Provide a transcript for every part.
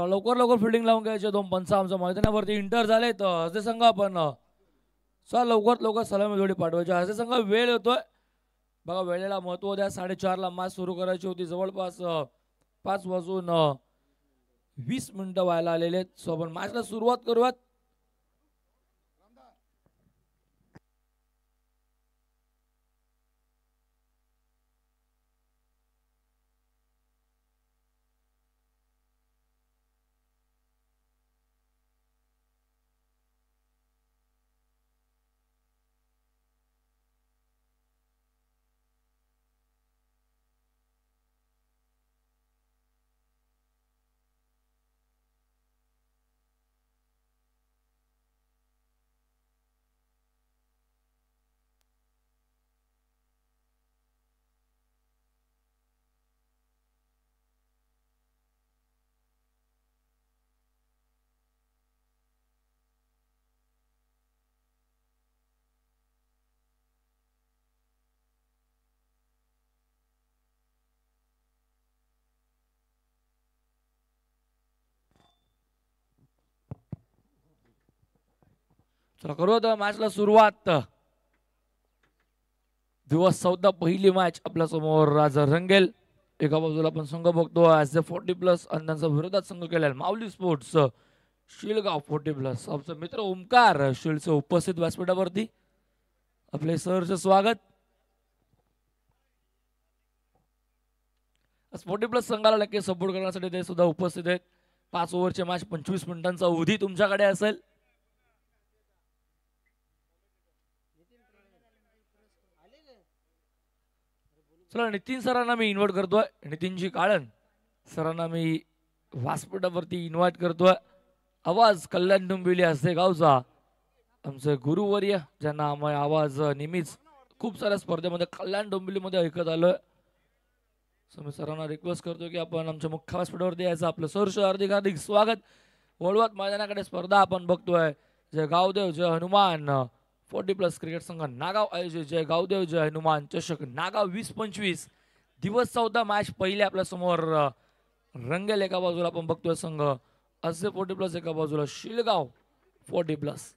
लवकर लवकर फिल्डिंग लावून घ्यायचे. 2 पंच आमच्या मैदानावरती इंटर झाले. तर हसे संघ आपण लवकर लवकर सलामी जोडी पाठवायची. हसे संघ वेळ येतोय बघा, वेळेला महत्व द्या. 4:30ला मॅच सुरू करायची होती. जवळपास 5:20 व्हायला आलेले आहेत. सो आपण मॅचला सुरुवात करूयात. चला करूयात मॅचला सुरुवात. दिवस 14 पहिली मॅच आपल्या समोर आज रंगेल. एका बाजूला आपण संघ बघतो ऍज 40+ आणि त्यांचा विरोधात संघ केलेला माऊली स्पोर्ट्स शिळगाव 40+. आमचा मित्र ओमकार शिळचे उपस्थित व्यासपीठावरती. आपले सहर्ष स्वागत. 40+ संघाला नक्की सपोर्ट करण्यासाठी ते सुद्धा उपस्थित आहेत. 5 ओव्हरची मॅच 25 मिनिटांचा अवधी तुमच्याकडे असेल. चला नितीन सरांना मी इन्व्हाइट करतोय. नितीनजी काळन सरांना मी व्यासपीठावरती इन्व्हाइट करतोय. आवाज कल्याण डोंबिवली हसते गावचा आमचे गुरुवर्य, ज्यांना आम्ही आवाज नेहमीच खूप साऱ्या स्पर्धेमध्ये कल्याण डोंबिवलीमध्ये ऐकत आलोय. सो मी सरांना रिक्वेस्ट करतो की आपण आमच्या मुख्य व्यासपीठावरती यायचं. आपलं सहर्ष हार्दिक हार्दिक स्वागत. वळवत मैदानाकडे स्पर्धा आपण बघतोय. जय गावदेव जय हनुमान 40+ क्रिकेट संघ नागाव आयोजित जय गावदेव जय हनुमान चषक नागाव 20-25. दिवस 14 मॅच पहिले आपल्या समोर रंगेल. एका बाजूला आपण बघतोय संघ असे 40+, एका बाजूला शिळगाव 40+.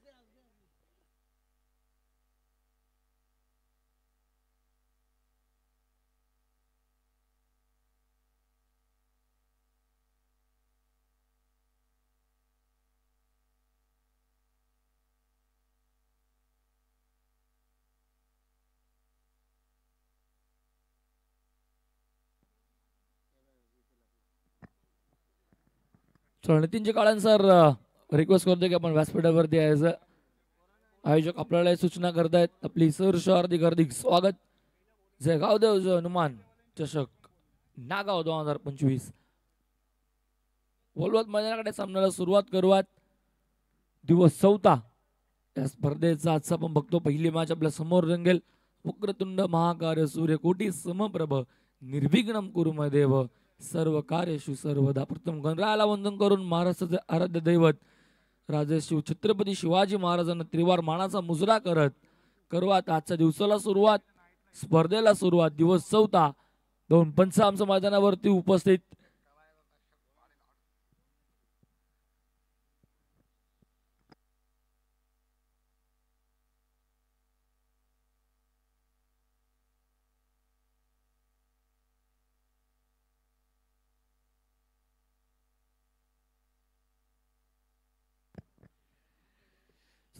नितीनजी काळन सर रिक्वेस्ट करतो की आपण व्यासपीठावरती यायचं. आयोजक आपल्याला सूचना करतायत. आपली सहर्ष हार्दिक हार्दिक स्वागत. जय गावदेव जय हनुमान चषक नागाव 2025. वळवत मैदानाकडे सामन्याला सुरुवात करूयात. दिवस 14 या स्पर्धेचा आजचा आपण बघतो पहिली मॅच आपल्या समोर रंगेल. वक्रतुंड महाकार्य सूर्यकोटी समप्रभ निर्विघ्नं कुरु देव सर्व कार्येषु सर्वदा. प्रथम गणरायाला वंदन करून महाराष्ट्राचे आराध्य दैवत राजे शिव छत्रपती शिवाजी महाराजांना त्रिवार मानाचा मुजरा करत करूयात आजच्या दिवसाला सुरुवात, स्पर्धेला सुरुवात. दिवस 14 2 पंच आमच्या मैदानावरती उपस्थित.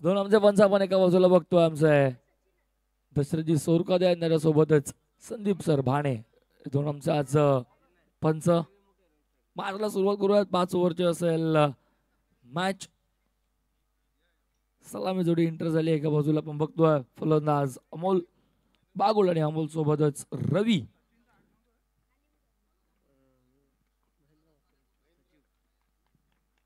दोन आमचे पंच आपण एका बाजूला बघतोय. आमचे दशरथजी सोरकादे आणि त्याच्यासोबतच संदीप सर भाणे. दोन आमचे आज पंच. मॅचला सुरुवात करूयात. 5 ओव्हरची असेल मॅच. सलामी जोडी इंटर झाली. एका बाजूला आपण बघतोय फलंदाज अमोल बागुल आणि अमोल सोबतच रवी.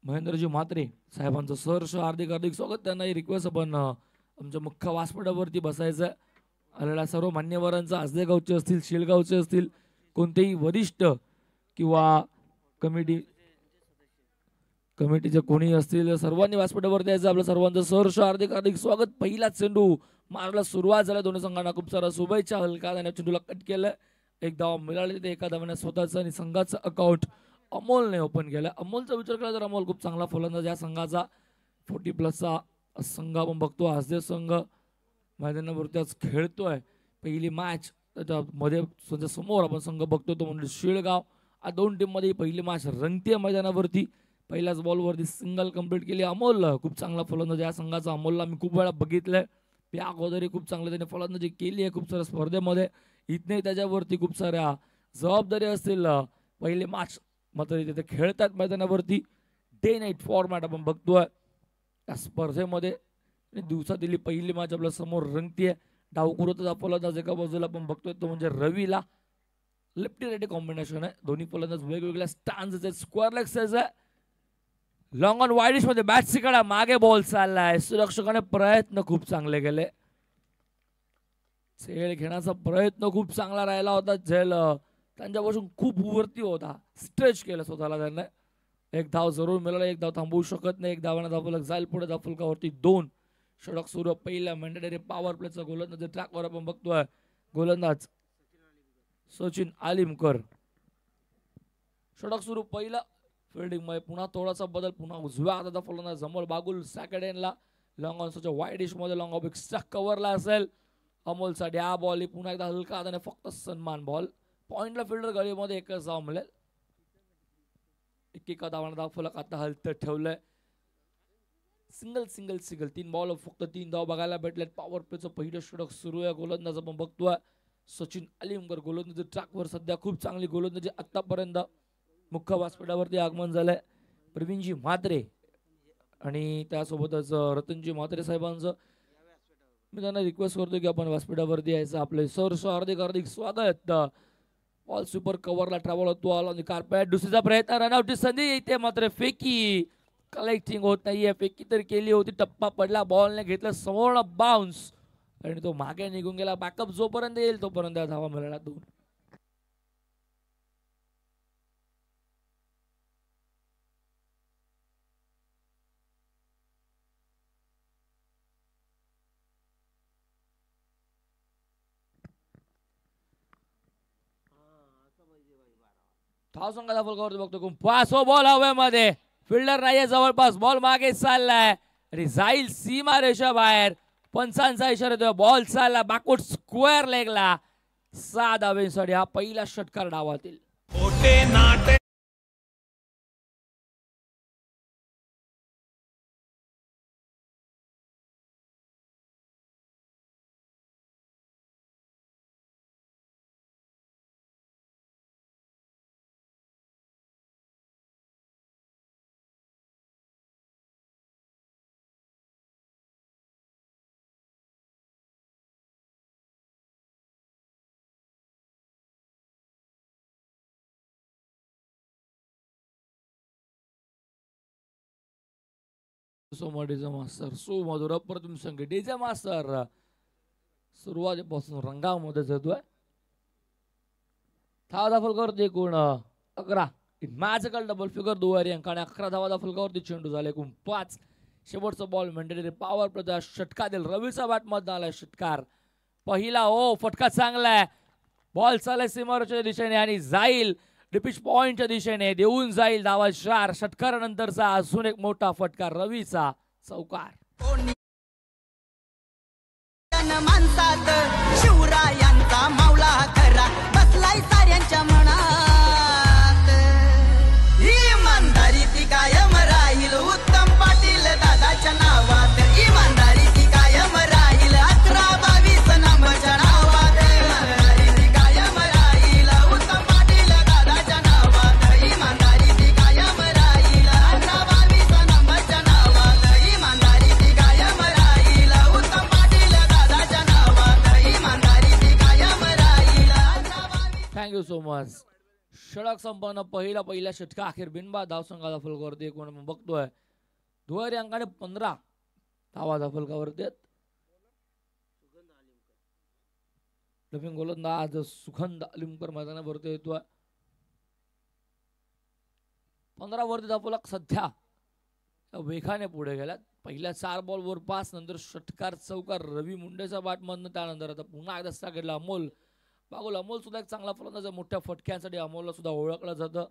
महेंद्रजी म्हात्रे साहेबांचं सहर्ष हार्दिक हार्दिक स्वागत. त्यांनाही रिक्वेस्ट आपण आमच्या मुख्य व्यासपीठावरती बसायचं. आलेल्या सर्व मान्यवरांचं आजदेगावचे असतील शिळगावचे असतील कोणतेही वरिष्ठ किंवा कमिटीचे कोणी असतील सर्वांनी व्यासपीठावरती यायचं. आपल्या सर्वांचं सहर्ष हार्दिक हार्दिक स्वागत. पहिलाच चेंडू मारायला सुरुवात झाली. दोन्ही संघांना खूप सारा शुभेच्छा. हलका त्याने चेंडूला कट केलं. एक धाव मिळाली. ते एका धावाने स्वतःचं आणि संघाचं अकाउंट अमोलने ओपन केलं. अमोलचा विचार केला तर अमोल खूप चांगला फलंदाज या संघाचा 40+ संघ आपण बघतो. आज संघ मैदानावरती आज खेळतोय. पहिली मॅच त्याच्यामध्ये त्याच्या समोर आपण संघ बघतो तो म्हणजे शिळगाव. या दोन टीममध्ये पहिली मॅच रंगतीय मैदानावरती. पहिल्याच बॉलवरती सिंगल कंप्लीट केली अमोल. खूप चांगला फलंदाज या संघाचा. अमोलला मी खूप वेळा बघितलंय. त्या अगोदरही खूप चांगले त्याने फलंदाजी केली आहे खूप साऱ्या स्पर्धेमध्ये. इथने त्याच्यावरती खूप साऱ्या जबाबदारी असतील. पहिली मॅच मात्र तिथे खेळतात मैदानावरती. डे नाईट फॉर्मॅट आपण बघतोय या स्पर्धेमध्ये. दिवसा दिली पहिली मॅच आपल्या समोर रंगतीये. डावखुरचा फलंदाज एका बाजूला आपण बघतोय तो म्हणजे रवीला. लेफ्टी राईटी कॉम्बिनेशन आहे. दोन्ही फलंदाज वेगवेगळ्या स्टॅन्स आहेत. स्क्वेअर लेग साइज आहे. लॉंग ऑन वाईडिश मध्ये बॅट सिकडा मागे बॉल चाललाय. सुरक्षकाने प्रयत्न खूप चांगले केले. झेल घेण्याचा प्रयत्न खूप चांगला राहिला होता. झेल त्यांच्यापासून खूप वरती होता. स्ट्रेच केलं स्वतःला त्यांना. एक धाव जरूर मिळाला. एक धाव थांबवू शकत नाही. एक धावाने धावफलक जाईल पुढे. धावफलकावरती 2 षटक सुरू. पहिल्या मॅन्डेटरी पॉवर प्लेचा गोलंदाज ट्रॅकवर आपण बघतोय. गोलंदाज सचिन आलिमकर. षटक सुरू पहिला. फिल्डिंग मध्ये पुन्हा थोडासा बदल. पुन्हा उजव्या हाताचा फलंदाज जमोल बागुल सॅकेडेनला. लॉंग ऑन वाईड डिश मध्ये लॉंग ऑफ एक्स्ट्रा कव्हरला असेल अमोलसाठी. हा बॉल पुन्हा एकदा हलका हाताने फक्त सन्मान बॉल. पॉइंटला फिल्डर गळीमध्ये एकच धाव मिळेल. एका धावाने धावफलक आता हलत ठेवलंय. सिंगल सिंगल सिंगल 3 बॉल फक्त 3 धाव बघायला भेटलेत. पॉवर प्लेचं पहिलं षटक सुरू आहे. गोलंदाज आपण बघतोय सचिन आलिमकर. गोलंदाजी ट्रॅकवर सध्या खूप चांगली गोलंदाजी आतापर्यंत. मुख्य व्यासपीठावरती आगमन झालंय प्रवीणजी म्हात्रे आणि त्यासोबतच रतनजी म्हात्रे साहेबांचं. मी त्यांना रिक्वेस्ट करतो की आपण व्यासपीठावरती यायचं. आपले सर हार्दिक हार्दिक स्वागत. बॉल सुपर कव्हरला ट्रॅव्हल होतो. All carpet. दुसरीचा प्रयत्न. रनआउटची संधी इथे मात्र फेकी कलेक्टिंग होत नाहीये. फेकी तर केली होती. टप्पा पडला. बॉलने घेतलं समोर बाउन्स आणि तो मागे निघून गेला. बॅकअप जोपर्यंत येईल तोपर्यंत धावा मिळाला 2. धाव संघाचा फलकावरती बघतो. पास हो बॉल हवेमध्ये. फिल्डर नाहीये जवळपास. बॉल मागे चाललाय आणि जाईल सीमा रेषा बाहेर. पंचांचा इशारा देतो. बॉल चालला बॅकवर्ड स्क्वेअर लेगला. 6 धावेसाठी हा पहिला षटकार डावातील. समोर डीजे मास्टर सुमधुर अप्रतिम संगीत. डीजे मास्टर सुरुवातीपासून रंगामध्ये जातोय. धावा फलकावरती एकूण 11. मॅजिकल डबल फिगर दुवारी अंकाने 11 धावा फलकावरती चेंडू झाले एकूण 5. शेवटचा बॉल मेंटेनरी पॉवर प्लेचा षटका देईल. रवीचा बॅट मध्ये आलाय षटकार पहिला. हो फटका चांगला आहे. बॉल चाललाय सीमारेषेच्या दिशेने आणि जाईल डिपिच पॉइंटच्या दिशेने. देऊन जाईल धावा 4. षटकारानंतरचा अजून एक मोठा फटका. रवीचा चौकार. माणसात शिवरायांचा मावळा खरा बसलाय साऱ्यांच्या मनात. इमानदारी ती कायम राहील उत्तम पाटील दादाच्या नावात. इमानदारी ती कायम राहील 11-22 नंबरच्या नावात. इमानदारी ती कायम राहील उत्तम पाटील दादाच्या नावात. इमानदारी ती कायम राहील 11-22 नंबरच्या नावात. इमानदारी ती कायम राहील उत्तम पाटील दादाच्या नावात. इमानदारी ती कायम राहील 11-22. Thank you so much. षटक संपन्न. पहिल्या षटका अखेर बिनबाद. धावसंघाचा फलकावरती एकूण बघतोय दुहेरी अंकाने 15 धावा फलकावरती आहेत. नवीन गोलंदाज सुगंध अलिमकर मैदानावरती येतोय. 15 वरती धावफलक सध्या वेगाने पुढे गेल्यात. पहिल्या 4 बॉलवर 5. नंतर षटकार चौकार रवी मुंडेचा बॅटमधनं. त्यानंतर आता पुन्हा एकदा सगळ्याला अमोल बागुल. अमोल सुद्धा एक चांगला फलंदाज. मोठ्या फटक्यांसाठी अमोलला सुद्धा ओळखलं जातं.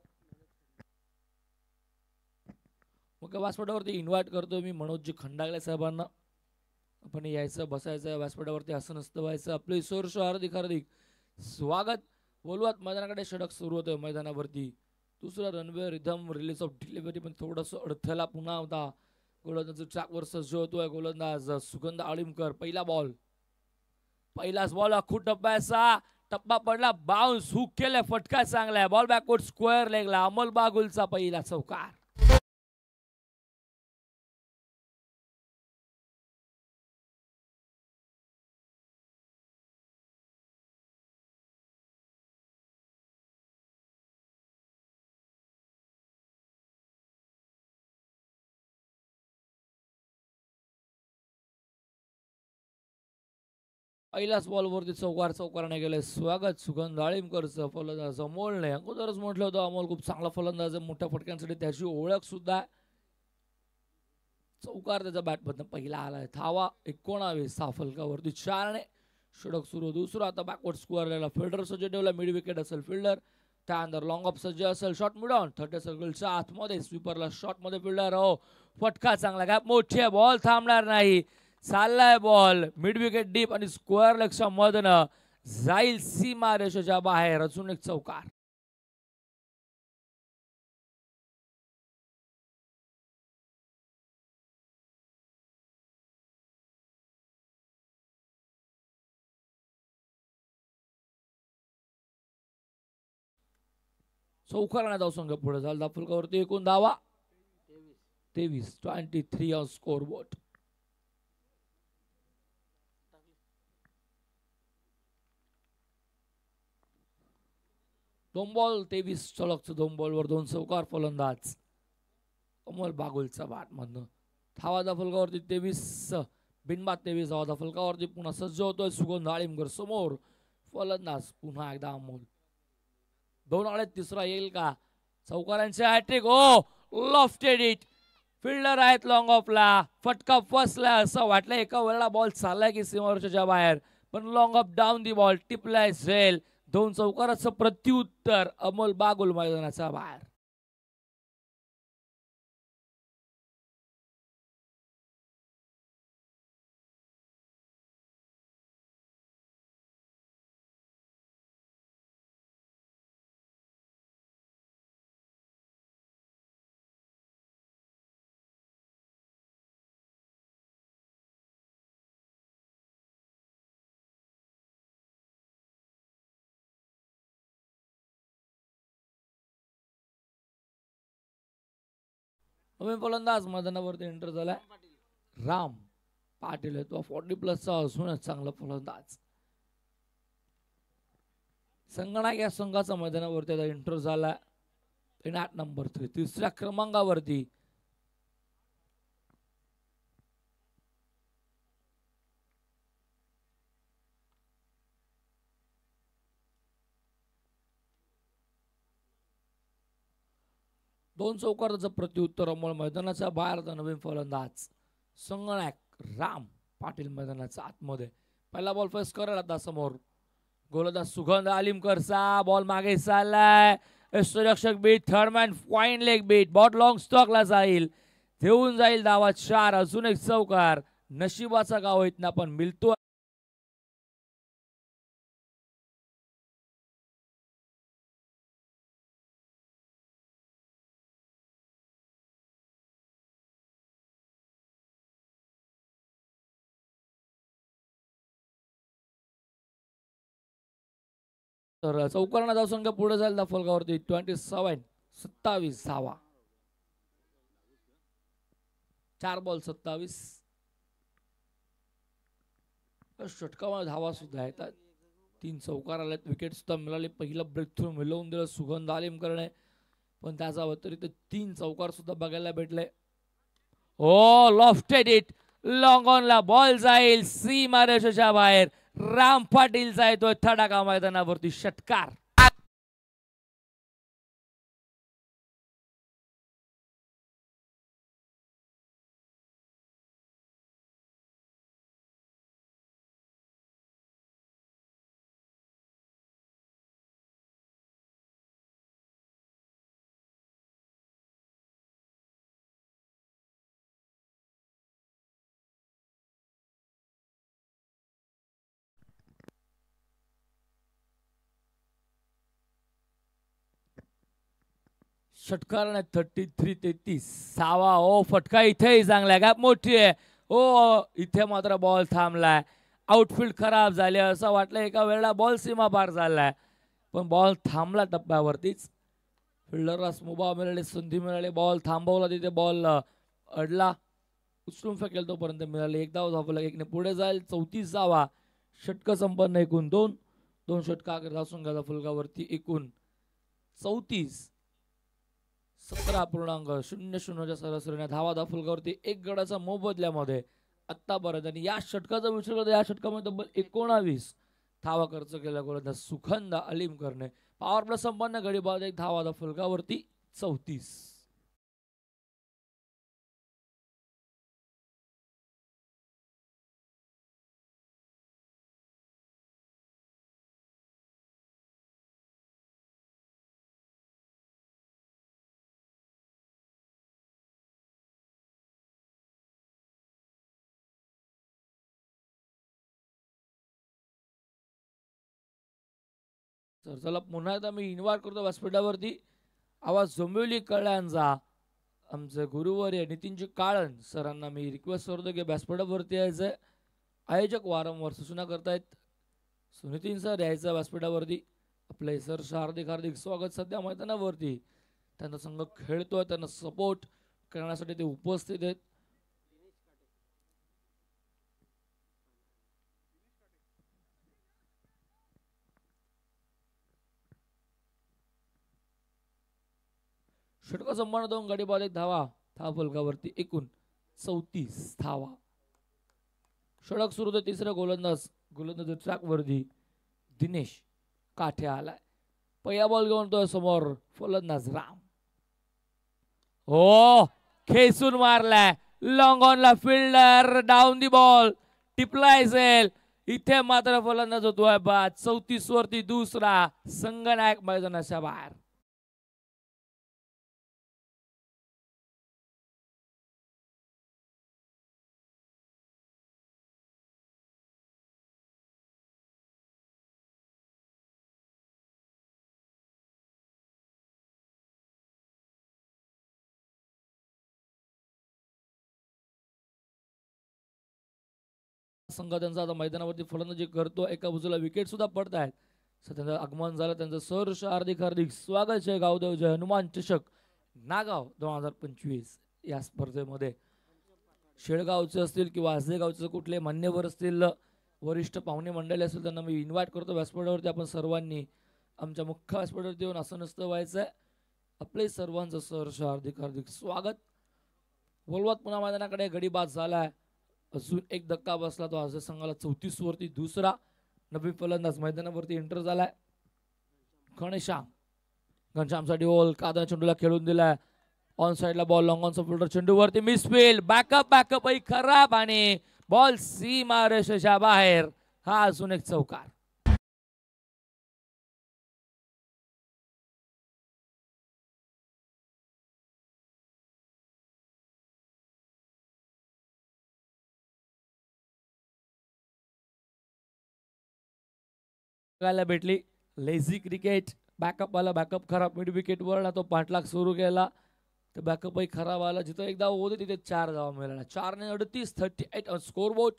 मग व्यासपीठावरती इन्व्हाइट करतो मी मनोजजी खंडागळे साहेबांना. आपण यायचं बसायचं व्यासपीठावरती, असं नसतं व्हायचं. आपलं ईश्वर हार्दिक हार्दिक स्वागत. बोलूयात मैदानाकडे. षटक सुरू होतोय मैदानावरती. दुसरा runway rhythm release of delivery पण थोडंसं अडथळा पुन्हा होता. गोलंदाज ट्रॅकवर सज्ज होतोय गोलंदाज सुगंध आळीमकर. पहिला बॉल, पहिलाच बॉल अखूट टप्प्याचा. टप्पा पडला, बाउन्स, हुक केलाय, फटका चांगलाय. बॉल बॅकवर्ड स्क्वेअर लेगला. अमोल बागुलचा पहिला चौकार. पहिल्याच बॉलवरती चौकाराने गेले. स्वागत सुगंध आळीमकरचं. फलंदाज अमोलने अगोदरच म्हटलं होतं अमोल खूप चांगला फलंदाज आहे, मोठ्या फटक्यांसाठी त्याची ओळख सुद्धा. चौकार त्याचा बॅटमधनं पहिला आलाय. धावा 19 हा फलकावरती 4ने. षटक सुरू. दुसरा आता बॅकवर्ड स्कोअर राहिला. फिल्डर सज्ज ठेवला. मिड विकेट असेल फिल्डर, त्यानंतर लॉंग ऑफ सज्ज असेल. शॉट मिड ऑन 30 सर्कलच्या आतमध्ये. स्वीपरला शॉट मध्ये फिल्डर. हो, फटका चांगला. गॅप मोठी आहे. बॉल थांबणार नाही. चाललाय बॉल मिड विकेट डीप आणि स्क्वेअर लेगच्या मधनं जाईल सीमा रेषेच्या बाहेर. अजून एक चौकार. चौकाराने धावसंघ पुढे झाला. फलकावरती एकूण धावा 23 ऑन स्कोर बोर्ड. दोन बॉल 23 सलगचं. दोन बॉलवर 2 चौकार. फलंदाज अमोल बागुलचा बॅट मधनं. धावाचा फलकावरती 23 बिनबाद 23 धावाचा फलकावरती. पुन्हा सज्ज होतोय सुगंध आळीमकर समोर. फलंदाज पुन्हा एकदा अमोल. 2 आळे, तिसरा येईल का? चौकारांचे hattrick. Oh, lofted it. Fielder आहेत लॉंग ऑफला. फटका फसला असं वाटलं. एका वेळेला बॉल चाललाय की सीमारेषेच्या बाहेर, पण long off down the ball. टिपलाय झेल. 2 चौकाराचं प्रत्युत्तर. अमोल बागुल मैदानाच्या बाहेर. नवीन फलंदाज मैदानावरती एंटर झालाय. राम पाटील आहे. तो 40+ असूनच चांगला फलंदाज. संगणक या संघाचा मैदानावरती एंटर झाला. 8 नंबर 3 तिसऱ्या क्रमांकावरती. दोन चौकाराचं प्रत्युत्तर. अमोल मैदानाच्या बाहेर. नवीन फलंदाज संगणक राम पाटील मैदानाच्या आतमध्ये. पहिला बॉल फेस करेल आता समोर. गोलंदाज सुगंध आलिमकरचा. बॉल मागे चाललाय. यष्टीरक्षक beat. Third man fine leg beat. बॉट लॉंग स्टॉकला जाईल. देऊन जाईल धावा 4. अजून एक चौकार. नशिबाचा गाव इथनं पण मिळतो. तर चौकारांना धावसंख्या पुढे जाईल फलकावरती 27 धावा. 4 बॉल 27. षटकामध्ये धावा सुद्धा येतात. 3 चौकार आलेत. विकेट सुद्धा मिळाले. पहिलं ब्रेक थ्रू मिळवून दिलं सुगंध आलिमकरने, पण त्याचा व्यतिरिक्त 3 चौकार सुद्धा बघायला भेटले. ओ, लॉफ्टेड इट. लॉंग ऑनला बॉल जाईल सीमा रेषेच्या बाहेर. राम पाटीलचा येतोय थडाका मैदानावरती षटकार. षटकाराने 33-33 6वा ओ फटका इथेही चांगला गॅप मोठी आहे ओ इथे मात्र बॉल थांबलाय आउटफील्ड खराब झाले असं वाटलं एका वेळेला बॉल सीमा पार झालाय पण बॉल थांबला टप्प्यावरतीच फिल्डरला मुभा मिळाली संधी मिळाली बॉल थांबवला तिथे बॉल अडला उचलून फेकेल तोपर्यंत मिळाले एक धाव धावला एकने पुढे जाईल 34वा षटक संपन्न एकूण दोन षटका धावसून गेला फुलकावरती एकूण 34 17.00 सरासरीने धावा फुलकावरती एक गडाचा मोबदल्यामध्ये आतापर्यंत आणि या षटकाचा विचार करता या षटकामध्ये तब्बल 19 धावा खर्च केला गोलंदाज सुखंदा अलीमकरने पॉवर प्ले संपन्न गडी बाद एक धावा फुलकावरती 34 तर चला पुन्हा एकदा मी इन्व्हाइट करतो व्यासपीठावरती आवाज डोंबिवली कळ्यांचा आमचे गुरुवर्य नितीनजी काळन सरांना मी रिक्वेस्ट करतो की व्यासपीठावरती यायचं आयोजक वारंवार सूचना करतायत सुनितीन सर यायचं व्यासपीठावरती आपले सर हार्दिक स्वागत सध्या मैदानावरती त्यांचा संघ खेळतोय त्यांना सपोर्ट करण्यासाठी ते उपस्थित आहेत षटका संपन्न 2 गडी बाद एक धावा फलकावरती एकूण 34 धावा षटक सुरू होते तिसरा गोलंदाज ट्रॅक वरती दिनेश काठे आलाय पहिला बॉल घेऊन तो समोर फलंदाज राम हो खेचून मारलाय लॉंग ऑनला फिल्डर डाऊन दी बॉल टिपलाय असेल इथे मात्र फलंदाज होतोय बाद 34 वरती दुसरा संघनायक मैदानाच्या बाहेर संघ त्यांचा आता मैदानावरती फलंदाजी करतो एका बाजूला विकेट सुद्धा पडत आहेत त्यांचं आगमन झालं त्यांचं सहर्ष हार्दिक स्वागत जय गावदेव जय हनुमान चषक नागाव 2025 या स्पर्धेमध्ये शेळगावचे असतील किंवा आसेगावचे कुठले मान्यवर असतील वरिष्ठ पाहुणे मंडळी असतील त्यांना मी इन्व्हाइट करतो व्यासपीठावरती आपण सर्वांनी आमच्या मुख्य व्यासपीठावरती येऊन असं नसतं व्हायचंय आपले सर्वांचं सहर्ष हार्दिक स्वागत बोलवत पुन्हा मैदानाकडे गडी बाद झालाय अजून एक धक्का बसला तो आज संघाला 34 वरती दुसरा नवीन फलंदाज मैदानावरती एंटर झालाय घनश्यामसाठी बॉल कादा चेंडूला खेळून दिलाय ऑन साइडला बॉल लॉंग ऑन फिल्डर चेंडूवरती मिसफील्ड बॅकअप खराब आणि बॉल सीमा रेषेच्या बाहेर हा अजून एक चौकार भेटली लेझी क्रिकेट बॅकअप आला बॅकअप खराब मिड विकेट वर तो पाठलाग सुरू केला तर बॅकअपही खराब आला जिथं एक धाव होते तिथे 4 धावा मिळाला 4 ने 38 ऑन स्कोर बोर्ड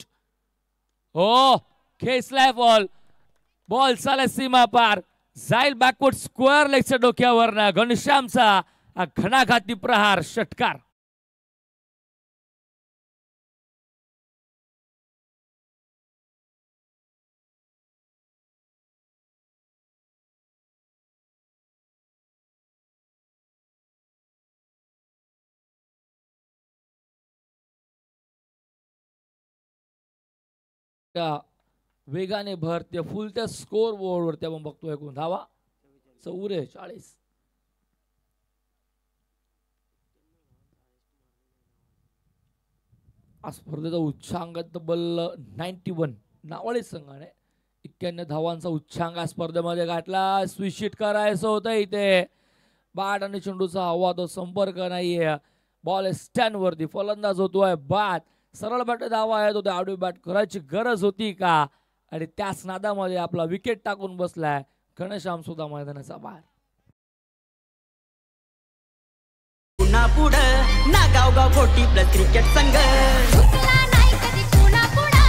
हो खेचलाय बॉल चाले सीमा पार जाईल बॅकवर्ड स्क्वेअर लेगच्या डोक्यावर घनश्यामचा घणाघाती प्रहार षटकार वेगाने भरते फुलत्या स्कोर बोर्ड वरती आपण बघतोय एकूण धावा 44 स्पर्धेचा उच्चांक तब्बल 91 नावळे संघाने 91 धावांचा उच्चांक स्पर्धेमध्ये गाठला स्विशिट करायचं होतं इथे बॅट आणि चेंडूचा हवा तो संपर्क नाहीये बॉल स्टँड वरती फलंदाज होतोय बाद सरळ बॅट धावा आहे तो आडवी बॅट करायची गरज होती का आणि त्याच नादामध्ये आपला विकेट टाकून बसलाय घनश्याम सुद्धा मैदानाचा बाहेर कुणा पुढं ना गावगाव 40 प्लस क्रिकेट संघ चुकला नाही कधी कुणा पुढा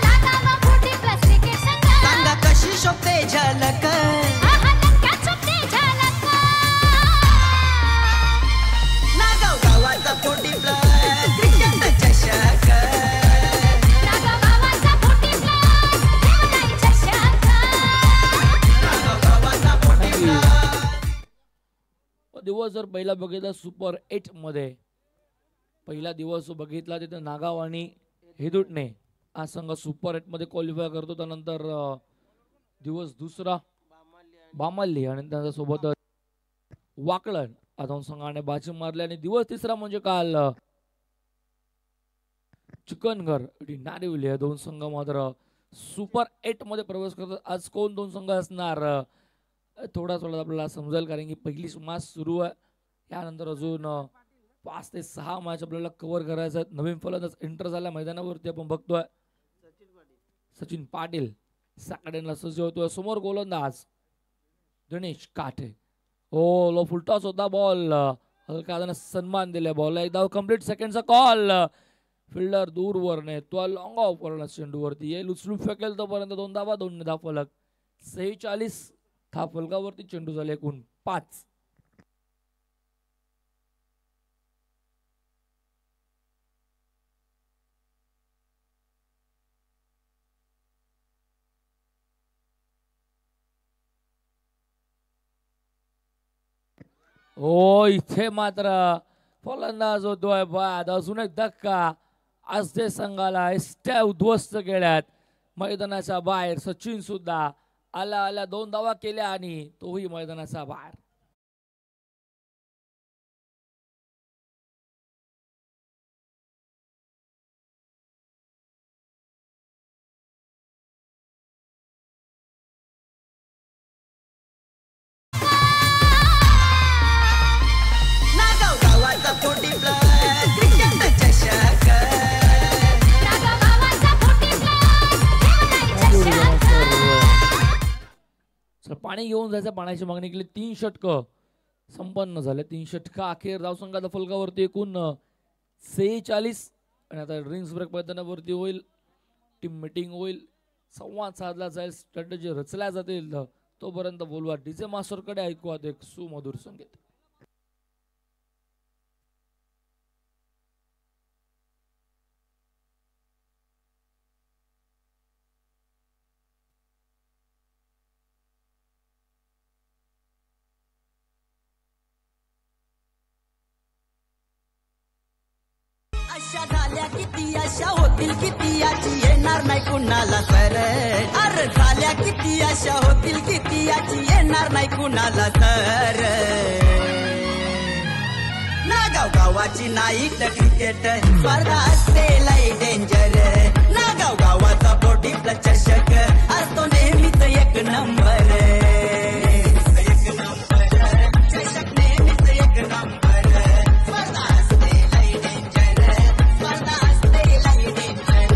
नागावा 40 प्लस क्रिकेट संघ सांगा कशी शोभते झलक आहा लंक्या चुकते झलक ना गावगावाचा 40 प्लस क्रिकेट चषक नागावाचा 40 प्लस देवदाई चषक गावगावाचा 40 प्लस दिवस जर पहिला बघितला सुपर 8 मध्ये पहिला दिवस बघितला तिथे नागाव आणि हेदुटणे हा संघ सुपर 8 मध्ये क्वालिफाय करतो. त्यानंतर दिवस दुसरा बामल्ली आणि त्याच्यासोबत वाकळण हा दोन संघाने बाजी मारली आणि दिवस तिसरा म्हणजे काल चिकनगर नारिवली हे दोन संघ मात्र सुपर 8 मध्ये प्रवेश करतात. आज कोण दोन संघ असणार थोडा आपल्याला समजेल कारण की पहिली मॅच सुरू आहे. त्यानंतर अजून 5 ते 6 मॅच आपल्याला कव्हर करायचं आहे. नवीन फलंदाज एंटर झाल्या मैदानावरती आपण बघतोय सचिन पाटील साकड्यांना सज्ज होतोय. समोर गोलंदाज गणेश काठे ओ लो फुलटॉस होता बॉल हलका हाताने सन्मान दिले बॉलला एक धाव कंप्लीट सेकंडचा कॉल फिल्डर दूरवरने तो लॉंग ऑफ करणार चेंडूवरती येईल उचलून फेकेल तोपर्यंत 2 धावा 2 धाव फलक 46 हा फलकावरती चेंडू झाले एकूण 5. ओ इथे मात्र फलंदाज होतोय बाद अजून एक धक्का आज ते संघाला एसट्या उद्ध्वस्त केल्यात. मैदानाच्या बाहेर सचिन सुद्धा आला 2 धावा केल्या आणि तोही मैदानाच्या बाहेर. ना गावगावाचा 40 प्लस क्रिकेट चषक नागावाचा 40 प्लस देवदाई चषक चला, पाणी घेऊन जायचं. पाण्याची मागणी केली. 3 षटकं संपन्न झाले. 3 षटकं अखेर धावसंघाच्या फलकावरती एकूण 46 आणि आता ड्रिंक्स ब्रेक मैदानावरती होईल. टीम मिटिंग होईल. संवाद साधला जाईल. स्ट्रॅटेजी रचल्या जातील. तोपर्यंत बोलवा डीजे मास्टरकडे ऐकू आता एक सुमधुर संगीत. आशा झाल्या किती आशा होतील किती याची येणार नाही कुणाला सर अरे झाल्या किती आशा होतील किती याची येणार नाही कुणाला सर ना गावगावाची नाही तर क्रिकेट स्पर्धा असते लय डेंजर ना गावगावाचा 40 प्लस चषक असतो नेहमीच एक नंबर चषक नेहमीच एक नंबर स्पर्धा असते लय डेंजर स्पर्धा असते लय डेंजर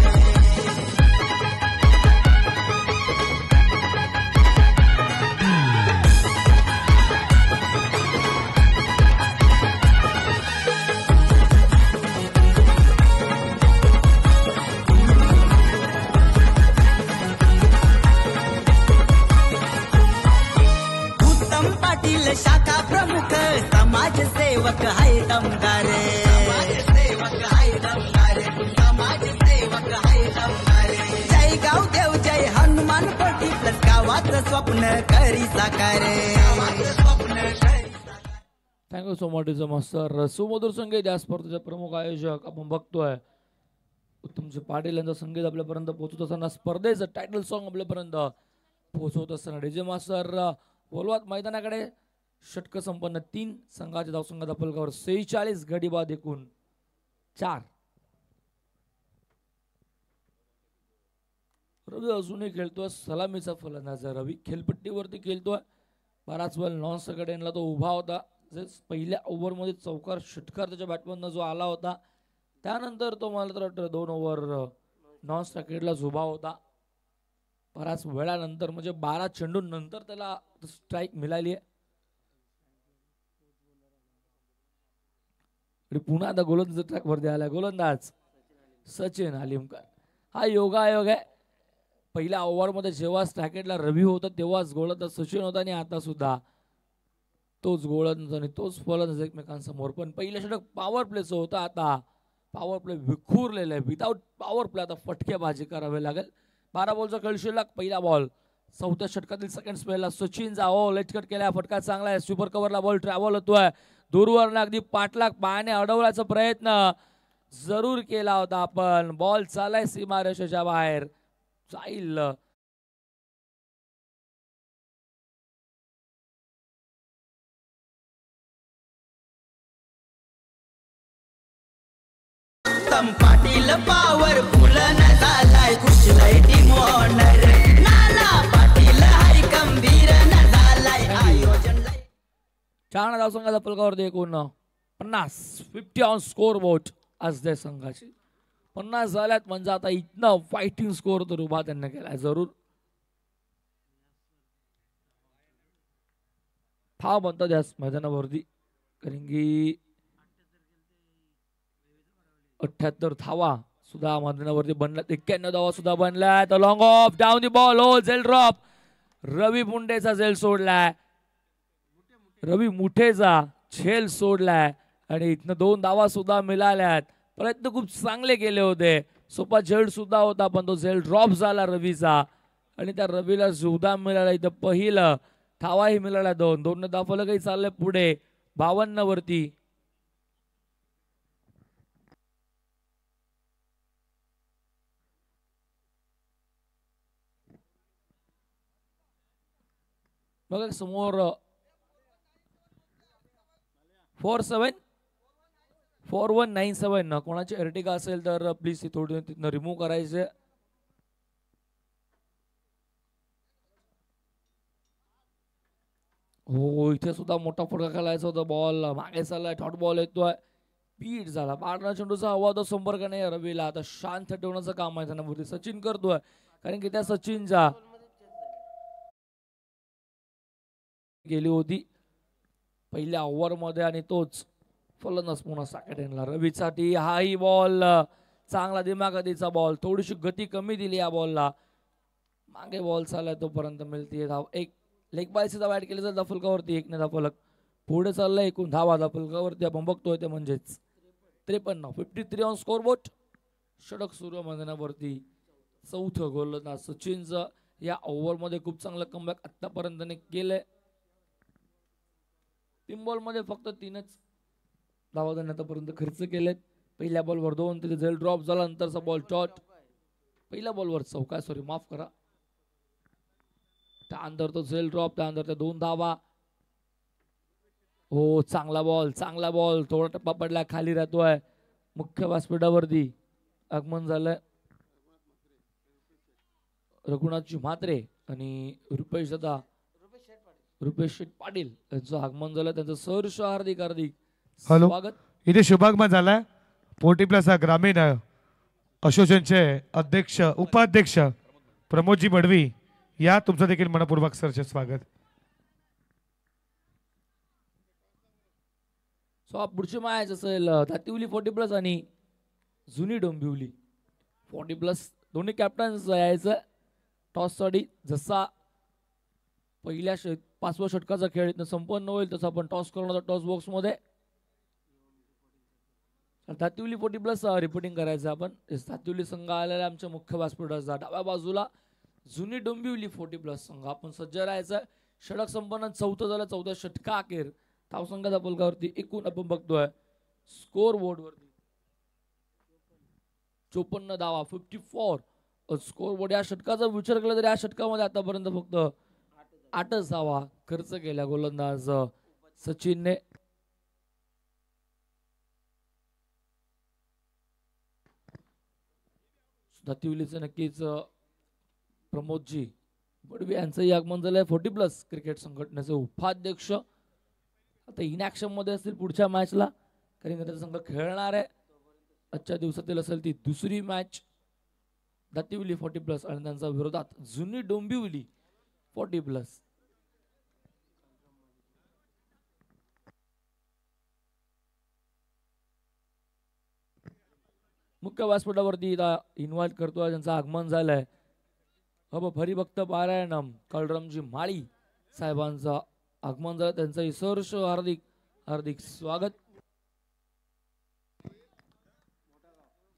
उत्तम पाटील शाखा प्रमुख समाजसेवक हाय दमदार समाजसेवक हाय दमदार समाजसेवक हाय दमदार जय गावदेव जय हनुमान 40 प्लस गावाचं स्वप्न करी साकार thank you so much is master. सुमधुर संगीत या स्पर्धेचे प्रमुख आयोजक आपण बघतोय उत्तमजी पाटील यांचा संगीत आपल्यापर्यंत पोहोचत असताना स्पर्धेचं टायटल सॉन्ग आपल्यापर्यंत पोहोचवत असताना डीजे मास्टर बोलवात मैदानाकडे. षटक संपन्न 3 संघाच्या धावसंघाचा फलकावर 46 गडी बाद एकूण 4. रवी अजूनही खेळतोय सलामीचा फलंदाज रवी खेळपट्टीवरती खेळतोय. बराच वेळ नॉन सगळ्यांना तो उभा होता. पहिल्या ओव्हरमध्ये चौकार षटकार त्याच्या बॅटमधनं जो आला होता त्यानंतर तो मला तर वाटतं 2 ओव्हर नॉन स्ट्रायकेटलाच उभा होता. बराच वेळानंतर म्हणजे 12 चेंडूनंतर त्याला स्ट्राईक मिळाली आहे. आणि पुन्हा आता गोलंदाज ट्रॅक वरती आला गोलंदाज सचिन आलिमकर. हा योगायोग आहे. पहिल्या ओव्हरमध्ये जेव्हा स्ट्रॅकेटला रवी होता तेव्हाच गोलंदाज सचिन होता आणि आता सुद्धा तोच गोलंदाज आणि तोच फलंदाज एकमेकांसमोर. पण पहिलं षटक पॉवर प्लेचं होतं. आता पॉवर प्ले विखुरलेलं आहे. विदाऊट पॉवर प्ले आता फटकेबाजी करावी लागेल. 12 बॉलचा खेळ शिल्लक. पहिला बॉल चौथ्या षटकातील सेकंड स्पेलला सचिनचा लेटकट केला. फटका चांगला आहे. सुपर कव्हरला बॉल ट्रॅव्हल होतोय. दूरवरनं अगदी पाठलाग पायाने अडवण्याचा प्रयत्न जरूर केला होता आपण. बॉल चालाय सीमारेषेच्या बाहेर जाईल. उत्तम पाटील पावर फुल न झालाय कुठलाय टीम ओनर. नाना पाटील हाय गंभीर न झालाय आयोजन. छान धावसंघाचा फलकावरती एकूण 50 ऑन स्कोर बोर्ड आज त्या संघाची 50 झाल्यात. म्हणजे आता इथनं फायटिंग स्कोर तर उभा त्यांना केलाय जरूर. फाव म्हणतात याच मैदानावरती कारण की 78 धावा सुद्धा मैदानावरती बनल्यात. 91 धावा सुद्धा बनल्यात. Long off down the ball. हो झेल ड्रॉप. रवी मुंडेचा झेल सोडलाय. रवी मुठेचा झेल सोडलाय आणि इथनं 2 धावा सुद्धा मिळाल्यात. प्रयत्न खूप चांगले केले होते. सोपा झेल सुद्धा होता पण तो झेल ड्रॉप झाला रवीचा आणि त्या रवीला सुद्धा मिळाला. इथं पहिलं धावाही मिळाला. 2 धावा काही चाललंय पुढे 52 वरती. बघा समोर 4197 कोणाची अर्टिगा असेल तर प्लीज थोडी तिथनं रिमूव्ह करायचे. हो इथे सुद्धा मोठा फटका खेळायचा होता. बॉल मागे चाललाय. डॉट बॉल येतोय. बीट झाला. पाडणा चेंडूचा हवा तो संपर्क नाही रवीला. आता शांत ठेवण्याचं काम आहे त्यांना सचिन करतोय कारण की त्या सचिनचा गेली होती पहिल्या ओव्हरमध्ये आणि तोच फलंदाज पुन्हा साकेट येणार रवीसाठी. हाही बॉल चांगला दिमागतीचा बॉल. थोडीशी गती कमी दिली या बॉलला. मागे बॉल चाललाय तोपर्यंत मिळते धाव. एक लेग बायची धाव ऍड केली तर फलकावरती 1 ने फलक पुढे चाललाय. एकूण धावा फलकावरती आपण बघतोय ते म्हणजेच 53. 53 ऑन स्कोर बोर्ड. षटक सुरू मैदानावरती. चौथं गोलंदाज सचिनचं या ओव्हरमध्ये खूप चांगलं कमबॅक आतापर्यंत केलंय. 3 बॉलमध्ये फक्त 3च धावा त्यांनी आतापर्यंत खर्च केलेत. पहिल्या बॉलवर 2 तिथे झेल ड्रॉप झाला. नंतरचा बॉल डॉट. पहिल्या बॉलवर चौका सॉरी माफ करा. त्यानंतर तो झेल ड्रॉप. त्यानंतर त्या 2 धावा. हो चांगला बॉल थोडा टप्पा पडला खाली राहतोय. मुख्य व्यासपीठावरती आगमन झालंय रघुनाथजी म्हात्रे आणि रुपेश शेठ पाटील यांचं आगमन झालं. त्यांचं सहर्ष हार्दिक स्वागत. इथे शुभागमन झालाय. 40 प्लस ग्रामीण असोसिएशनचे अध्यक्ष उपाध्यक्ष प्रमोदजी मडवी या तुमचं देखील मनपूर्वक सरचे स्वागत. पुढची मॅच असेल धातिवली 40 प्लस आणि जुनी डोंबिवली 40 प्लस. दोन्ही कॅप्टन्स यायचं टॉस साठी. जसा पहिल्या 5व्या षटकाचा खेळ इथं संपन्न होईल तसं आपण टॉस करणार टॉस बॉक्स मध्ये. धातिवली 40 प्लस रिपोर्टिंग करायचं आपण. धातिवली संघ आलेला आमच्या मुख्य व्यासपीठाचा डाव्या बाजूला. जुनी डोंबिवली 40 प्लस संघ आपण सज्ज राहायचं. षटक संपन्न 4थं झालं. 4थ्या षटका अखेर धावसंघाच्या फलकावरती एकूण आपण बघतोय स्कोर बोर्ड वरती 54 धावा 54 स्कोर बोर्ड. या षटकाचा विचार केला तर या षटकामध्ये आतापर्यंत फक्त 8च धावा खर्च केल्या गोलंदाज सचिनने. धातिवलीचं नक्कीच प्रमोदजी बडवे यांचंही आगमन झालंय. 40 प्लस क्रिकेट संघटनेचे उपाध्यक्ष आता इनॅक्शन मध्ये असतील पुढच्या मॅचला कारण त्याचा संघ खेळणार आहे. आजच्या दिवसातील असेल ती दुसरी मॅच धातिवली 40 प्लस आणि त्यांच्या विरोधात जुनी डोंबिवली 40 प्लस. मुख्य व्यासपीठावरती इन्व्हाइट करतोय, ज्यांचं आगमन झालंय हरिभक्त पारायणम कळरमजी माळी साहेबांचं आगमन झालं, त्यांचं सहर्ष हार्दिक हार्दिक स्वागत.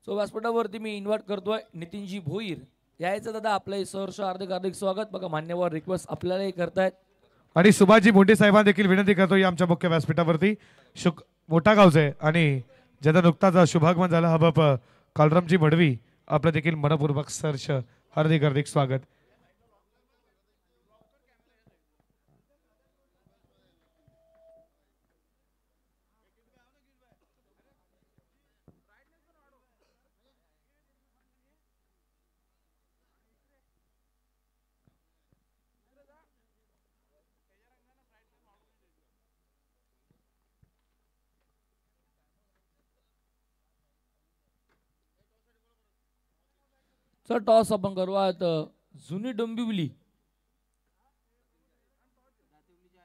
सो व्यासपीठावरती मी इन्व्हाइट करतोय नितीनजी भोईर, यायचं दादा, आपलं सहर्ष हार्दिक हार्दिक स्वागत. बघा मान्यवर रिक्वेस्ट आपल्यालाही करतायत. आणि सुभाषजी मुंडे साहेबांना देखील विनंती करतो या आमच्या मुख्य व्यासपीठावरती. मोठा गावचे आणि ज्याचा नुकताच शुभागमन झाला हबप कालरामजी मडवी, आपलं देखील मनपूर्वक सहर्ष हार्दिक हार्दिक स्वागत. सर टॉस आपण करूयात जुनी डोंबिवली,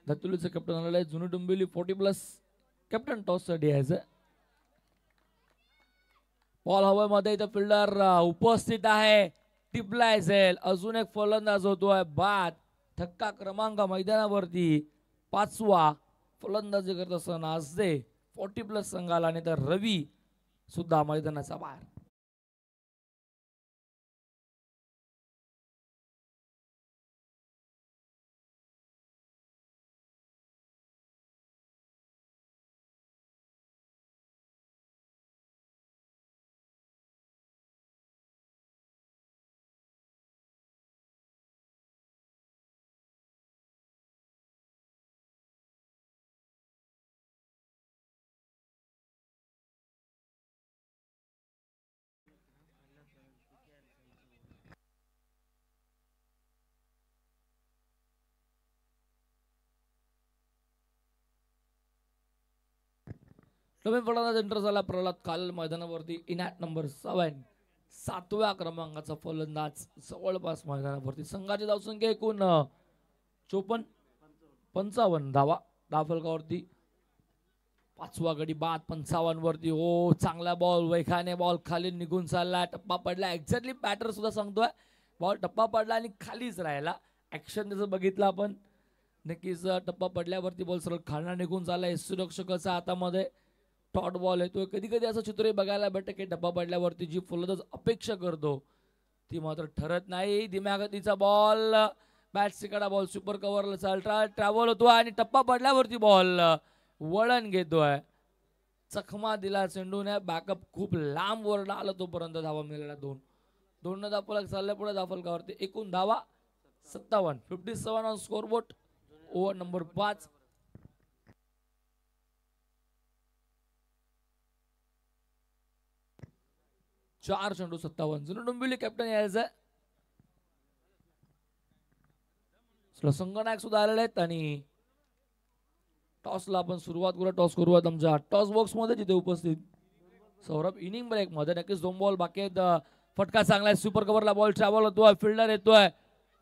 दातुलीचं कॅप्टन आलेलं आहे. जुनी डोंबिवली 40+ कॅप्टन टॉस साठी यायचं. बॉल हवेमध्ये, इथं फिल्डर उपस्थित आहे, टिपलाय जाईल. अजून एक फलंदाज होतोय बाद. धक्का क्रमांक मैदानावरती 5वा फलंदाजी करत असताना आजदे 40+ संघाला, आणि तर रवी सुद्धा मैदानाचा बाहेर. नवीन फलंदाज एंटर झाला प्रल्हाद काल मैदानावरती. इनॅट नंबर 7, 7व्या क्रमांकाचा फलंदाज जवळपास मैदानावरती. संघाची धावसंख्या एकूण 55 धावा. फलकावरती 5वा गडी बाद 55 वरती. हो, चांगला बॉल, वेगाने बॉल खाली निघून चालला, टप्पा पडला. एक्झॅक्टली बॅटर सुद्धा सांगतोय, बॉल टप्पा पडला आणि खालीच राहिला. ऍक्शन त्याचं बघितलं आपण, नक्कीच टप्पा पडल्यावरती बॉल सरळ खालना निघून चालला. यष्टीरक्षकाच्या हातामध्ये टॉट बॉल येतोय. कधी कधी असं चित्रही बघायला भेटतं की टप्पा पडल्यावरती जी फलंदाज अपेक्षा करतो ती मात्र ठरत नाही. दिमागतीचा बॉल, बॅट्सकडा बॉल सुपर कव्हरला चालता ट्रॅव्हल होतो आणि टप्पा पडल्यावरती बॉल वळण घेतोय. चकमा दिला चेंडूने, बॅकअप खूप लांब वरला आला, तोपर्यंत धावा मिळाला. 2 धावा चालल्या पुढे धावफलकावरती. एकूण धावा 57, 57 ऑन स्कोरबोर्ड. Over number 5. चार चेंडू 57. जुनी डोंबिवली कॅप्टन यायचं. संघनायक सुद्धा आलेले आहेत आणि टॉसला आपण सुरुवात करूया. टॉस करूयात आमच्या टॉस बॉक्स मध्ये, जिथे उपस्थित सौरभ. इनिंग ब्रेक मध्ये नक्कीच 2 बॉल बाकी आहेत. फटका चांगला आहे, सुपर कव्हरला बॉल ट्रॅव्हल होतोय, फिल्डर येतोय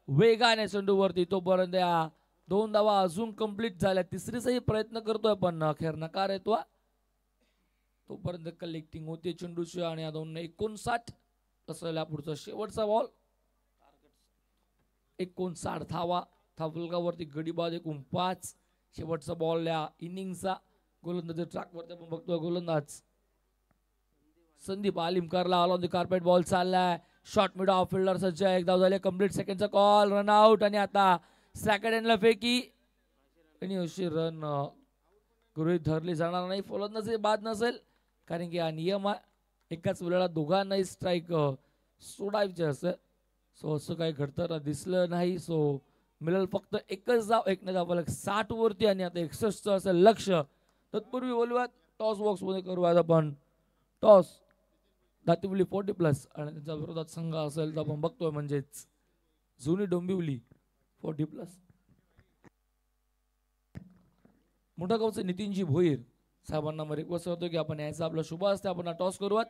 वेगाने चेंडूवरती. तोपर्यंत या 2 धावा अजून कंप्लीट झाल्या. तिसरीचाही प्रयत्न करतोय पण अखेर नकार येतोय. तोपर्यंत कलेक्टिंग होते चेंडूची आणि या 259 असलेला पुढचा शेवटचा बॉल. 59 धावा. धावफलकावरती गडीबाद 5. शेवटचा बॉल या इनिंगचा. गोलंदाज ट्रॅकवरती आपण बघतोय, गोलंदाज संदीप आलिमकरला ऑन द कार्पेट बॉल चाललाय. शॉर्ट मिड ऑफ फिल्डर सज्ज, एक धाव झाले. कंप्लीट सेकंडचा कॉल, रन आउट. आणि आता सेकंड एंडला फेकी आणि अशी रन गृहीत धरली जाणार नाही. फलंदाज बाद नसेल, कारण की हा नियम आहे, एकाच वेळेला दोघांनाही स्ट्राईक सोडायचे असते. सो असं काही घडताना दिसलं नाही. सो मिळेल फक्त एकच धाव. 1 धाव 60 वरती आणि आता 61 असेल लक्ष. तत्पूर्वी बोलूयात टॉस बॉक्स मध्ये करूयात आपण टॉस. दातिवली 40+ आणि त्यांच्या विरोधात संघ असेल तर आपण बघतोय म्हणजेच जुनी डोंबिवली 40+. मोठा गावचे नितीनजी भोईर साहेबांना मी रिक्वेस्ट करतो की आपण यायचं आपलं शुभ असते, आपण टॉस करूयात.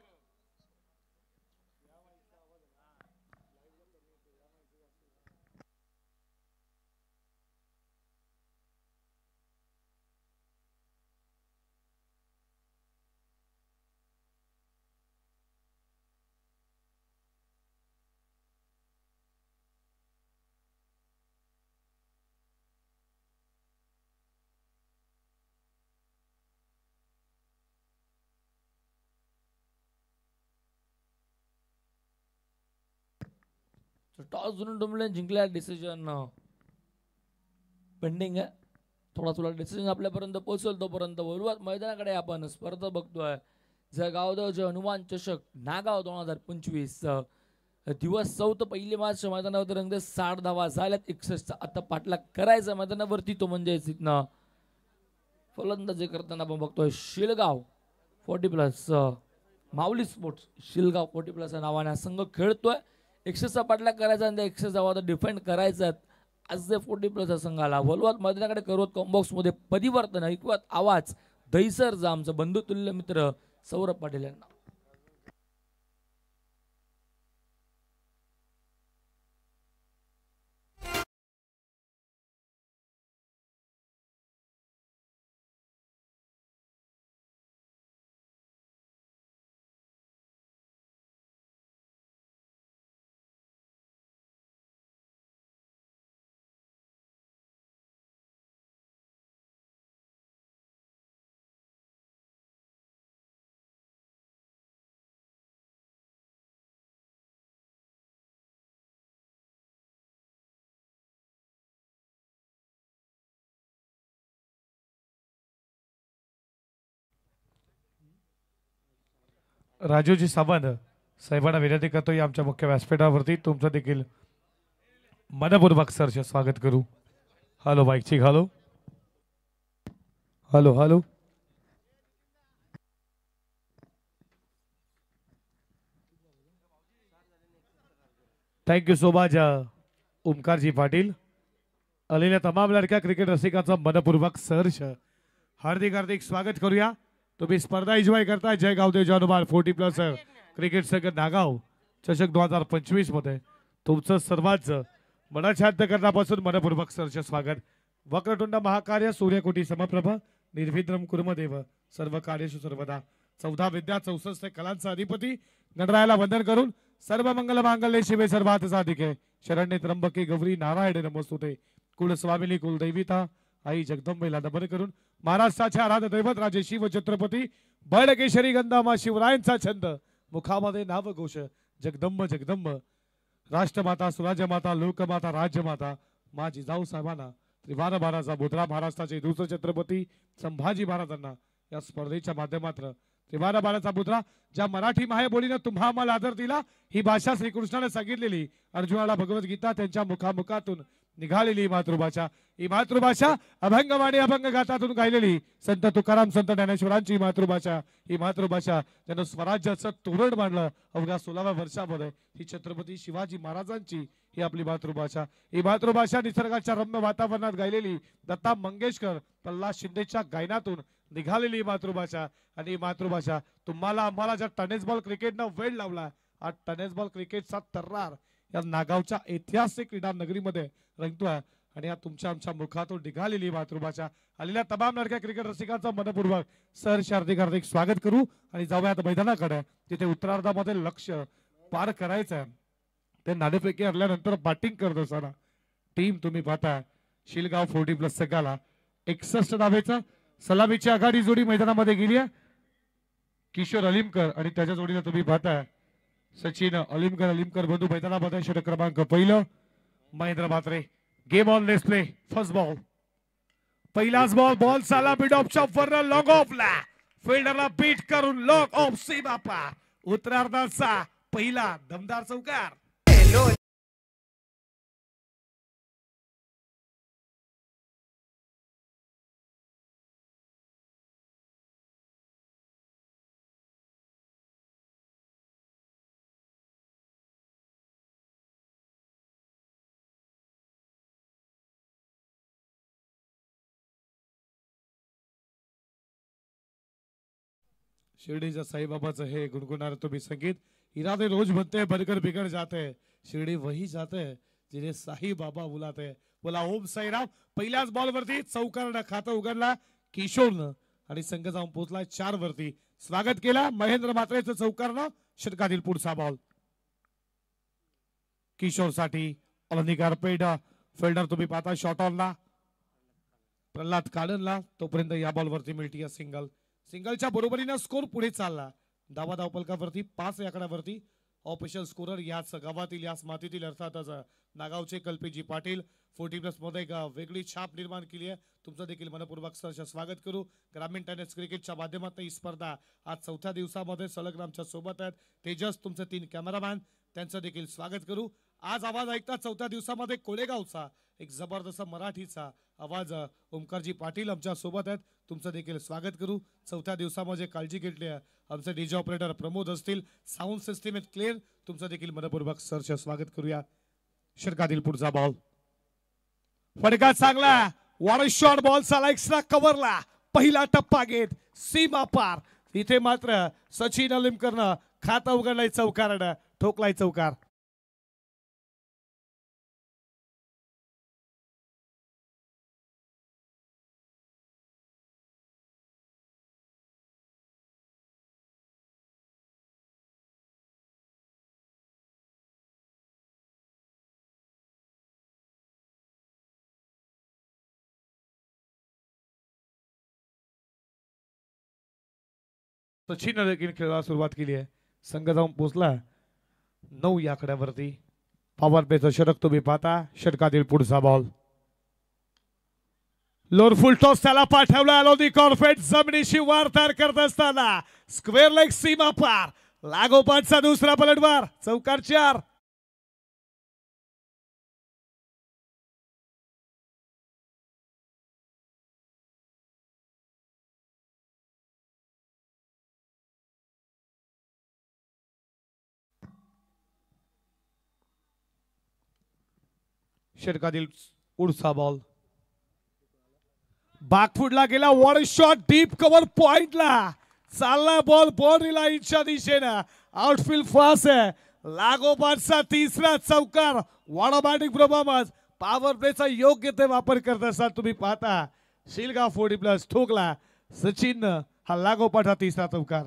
टॉस जुनून डुंबले जिंकल्या डिसिजन पेंडिंग आहे. थोडा थोडा डिसिजन आपल्यापर्यंत पोहोचेल तोपर्यंत बोलूयात मैदानाकडे. आपण स्पर्धा बघतोय जळगावचे हनुमान चषक नागाव 2025 दिवस 4 पहिली मार्च मैदानावरती रंगते. 60 धावा झाल्यात 61. आता पाठलाग करायचा मैदानावरती तो म्हणजे तिथनं फलंदाजी करताना आपण बघतोय शिलगाव 40+ माऊली स्पोर्ट्स शिलगाव 40+ या नावाने हा संघ खेळतोय. 61चा पाठलाग करायचा आणि त्या 61 धावा डिफेंड करायचा. आज जे 40+ या संघाला बोलवत मैदानाकडे करवत कॉम्बॉक्स मध्ये परिवर्तन ऐकवत आवाज दहीसरचा आमचा बंधुतुल्य मित्र सौरभ पाटील यांना. राजूजी सावंत साहेबांना विनंती करतो या आमच्या मुख्य व्यासपीठावरती तुमचं देखील मनपूर्वक सरचे स्वागत करू. हॅलो बाईकची hello hello hello. Thank you so much ओमकारजी पाटील. आलेल्या तमाम लडक्या क्रिकेट रसिकांचा मनपूर्वक सहर्ष हार्दिक हार्दिक स्वागत करूया. तुम्ही स्पर्धा एन्जॉय करताय जयगाव देव हनुमान 40+ क्रिकेट संघ नागाव चषक 2025 मध्ये तुमचं सर्वांचं मनाशांत करण्यापासून मनपूर्वक सहर्ष स्वागत. वक्रतुंड महाकार्य सूर्यकोटी समप्रभ निर्विघ्नं कुर्मदेव सर्व कार्येषु सर्वदा. 14 विद्या 64 कलांचा अधिपती गणरायाला वंदन करून सर्व मंगल मांगल्ये शिवे सर्वार्थ साधिके शरण्ये त्र्यंबके गौरी नारायणे नमोस्तुते. कुलस्वामिनी कुलदैविता आई जगदंबेला नमन करून महाराष्ट्राचे आराध्य दैवत राजे शिव छत्रपती बळकेशरी गंधामा शिवरायांचा छंद मुखामध्ये नाव घोष जगदंब जगदंब. राष्ट्रमाता सुराज्यमाता लोकमाता राज्यमाता मा जिजाऊ साहेबांना त्रिवार महाराजा बुधरा महाराष्ट्राचे दुसरे छत्रपती संभाजी महाराजांना या स्पर्धेच्या माध्यमातून त्रिवार महाराजा बुधरा ज्या मराठी मायबोलीनं तुम्हा आम्हाला आदर दिला ही भाषा श्रीकृष्णाने सांगितलेली अर्जुनाला भगवद्गीता त्यांच्या मुखामुखातून निघालेली मातृभाषा. ही मातृभाषा अभंगवाणी अभंग गाथातून गायलेली संत तुकाराम संत ज्ञानेश्वरांची मातृभाषा. ही मातृभाषा ज्यानं स्वराज्याचं तोरण बांधलं अवघ्या 16व्या वर्षामध्ये ही छत्रपती शिवाजी महाराजांची ही आपली मातृभाषा. ही मातृभाषा निसर्गाच्या रम्य वातावरणात गायलेली दत्ता मंगेशकर प्रल्हाद शिंदेच्या गायनातून निघालेली मातृभाषा. आणि ही मातृभाषा तुम्हाला आम्हाला ज्या टेनिस बॉल क्रिकेटनं वेळ लावला आज टेनिस बॉल क्रिकेटचा तर्रार या नागावच्या ऐतिहासिक क्रीडा नगरीमध्ये रंगतोय. आणि या तुमच्या आमच्या मुखातून निघालेली मातृभाषा. आलेल्या तमाम लडक्या क्रिकेट रसिकांचा मनपूर्वक सहर्ष हार्दिक हार्दिक स्वागत करू आणि जाऊयात मैदानाकडे. तिथे उत्तरार्धामध्ये लक्ष पार करायचं ते नाणेफेकी हरल्यानंतर बॅटिंग करत असताना टीम तुम्ही पाहताय शिलगाव 40+ संघाला 61 धावेचा सलामीची आघाडी जोडी मैदानामध्ये गेली आहे. किशोर अलिमकर आणि त्याच्या जोडीला तुम्ही पाहताय सचिन अलिमकर बंधू मैदानामध्ये षटक क्रमांक 1 Mahendra Mhatre. Game on let's play. First ball पहिलाच बॉल साला मिड ऑफ चॉप वर लॉंग ऑफला फिल्डरला बीट करून लॉक ऑफ सी बापा. उत्तरार्धाचा पहिला दमदार चौकार. शिर्डीच्या साईबाबाचं हे गुणगुणार तुम्ही संगीत. इरादे रोज बनते बनकर बिगड़ जाते शिर्डी वही जाते जिने साई बाबा बुलाते. बोला ओम साईराम. पहिल्याच बॉल वरती चौकारनं खातं उघडला किशोरनं आणि संघ जाऊन पोहोचला 4 वरती. स्वागत केला महेंद्र म्हात्रेचं चौकारनं. षटकातील पुढचा बॉल किशोर साठी अलंकार पेड. फिल्डर तुम्ही पाहता शॉट ऑनला प्रल्हाद काळनला. तोपर्यंत या बॉल वरती मिळती सिंगल. सिंगलच्या बरोबरीने स्कोर पुढे चालला. धावा धावपलकावरती 5 आकड्यावरती ऑफिशियल स्कोरर याच गावातील याच मातीतील अर्थातच नागावचे कल्पेजी पाटील 40+ मध्ये एक वेगळी छाप निर्माण केली आहे. तुमचं देखील मनपूर्वक सहर्ष स्वागत करू. ग्रामीण टेनिस क्रिकेटच्या माध्यमातून ही स्पर्धा आज 4थ्या दिवसामध्ये सलग आमच्या सोबत आहेत. तेजस तुमचे 3 कॅमेरामॅन त्यांचं देखील स्वागत करू. आज आवाज ऐकता 4थ्या दिवसामध्ये कोळेगावचा एक जबरदस्त मराठीचा आवाज ओमकारजी पाटील आमच्या सोबत आहेत. तुमचं देखील स्वागत करू. 4थ्या दिवसामध्ये काळजी घेतली आहे आमचे डीजे ऑपरेटर प्रमोद असतील. Sound system is clear. तुमचं देखील मनपूर्वक सहर्ष स्वागत करूया. षटकातील पुढचा बॉल फटका चांगला. वॉर शॉट बॉल साला एक्स्ट्रा कव्हरला. पहिला टप्पा घेत सीमा पार. इथे मात्र सचिन अलिमकरनं खातं उघडलाय चौकार ठोकलाय चौकार. सचिन देखील खेळाला सुरुवात केली आहे. संघ जाऊन पोहोचला 9 या आकड्यावरती. पॉवर प्लेचं षटक तुम्ही पाहता. षटकातील पुढचा बॉल लोअर फुल टॉस त्याला पाठवला. लोधी कॉर्फेट जमिनीशी वार तयार करत असताना स्क्वेअर लेग सीमा पार. लागोपाठचा दुसरा पलटवार चौकार 4. षटकातील पुढचा बॉल बॅकफुटला गेला. वॉर शॉट डीप कव्हर पॉइंटला चालला बॉल बाउंड्री लाईनच्या दिशेनं. आउटफील्ड फास्ट आहे. लागोपाठचा तिसरा चौकार. Water batting performance. पॉवर प्लेचा योग्य ते वापर करत असताना तुम्ही पाहता शिलगाव 40+ ठोकला सचिन. हा लागोपाठ हा तिसरा चौकार.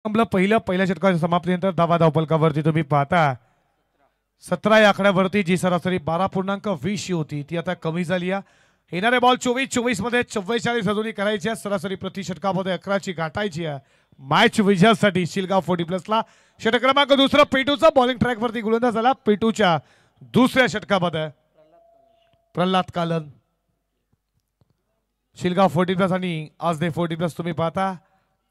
पहिल्या षटकाच्या समाप्तीनंतर धावा धावफलकावरती तुम्ही पाहता 17 या आकड्यावरती जी सरासरी 12.20 होती ती आता कमी झाली आहे. येणारे बॉल 24 मध्ये 44 अजूनही करायची आहे. सरासरी प्रति षटकामध्ये 11ची गाठायची आहे. मॅच विजयासाठी शिलगाव 40+ ला षटक क्रमांक दुसरा पेटूचा बॉलिंग ट्रॅक वरती गोलंदाज झाला. पेटूच्या दुसऱ्या षटकामध्ये प्रल्हाद कालन. शिलगाव 40+ आणि आजदे 40+ तुम्ही पाहता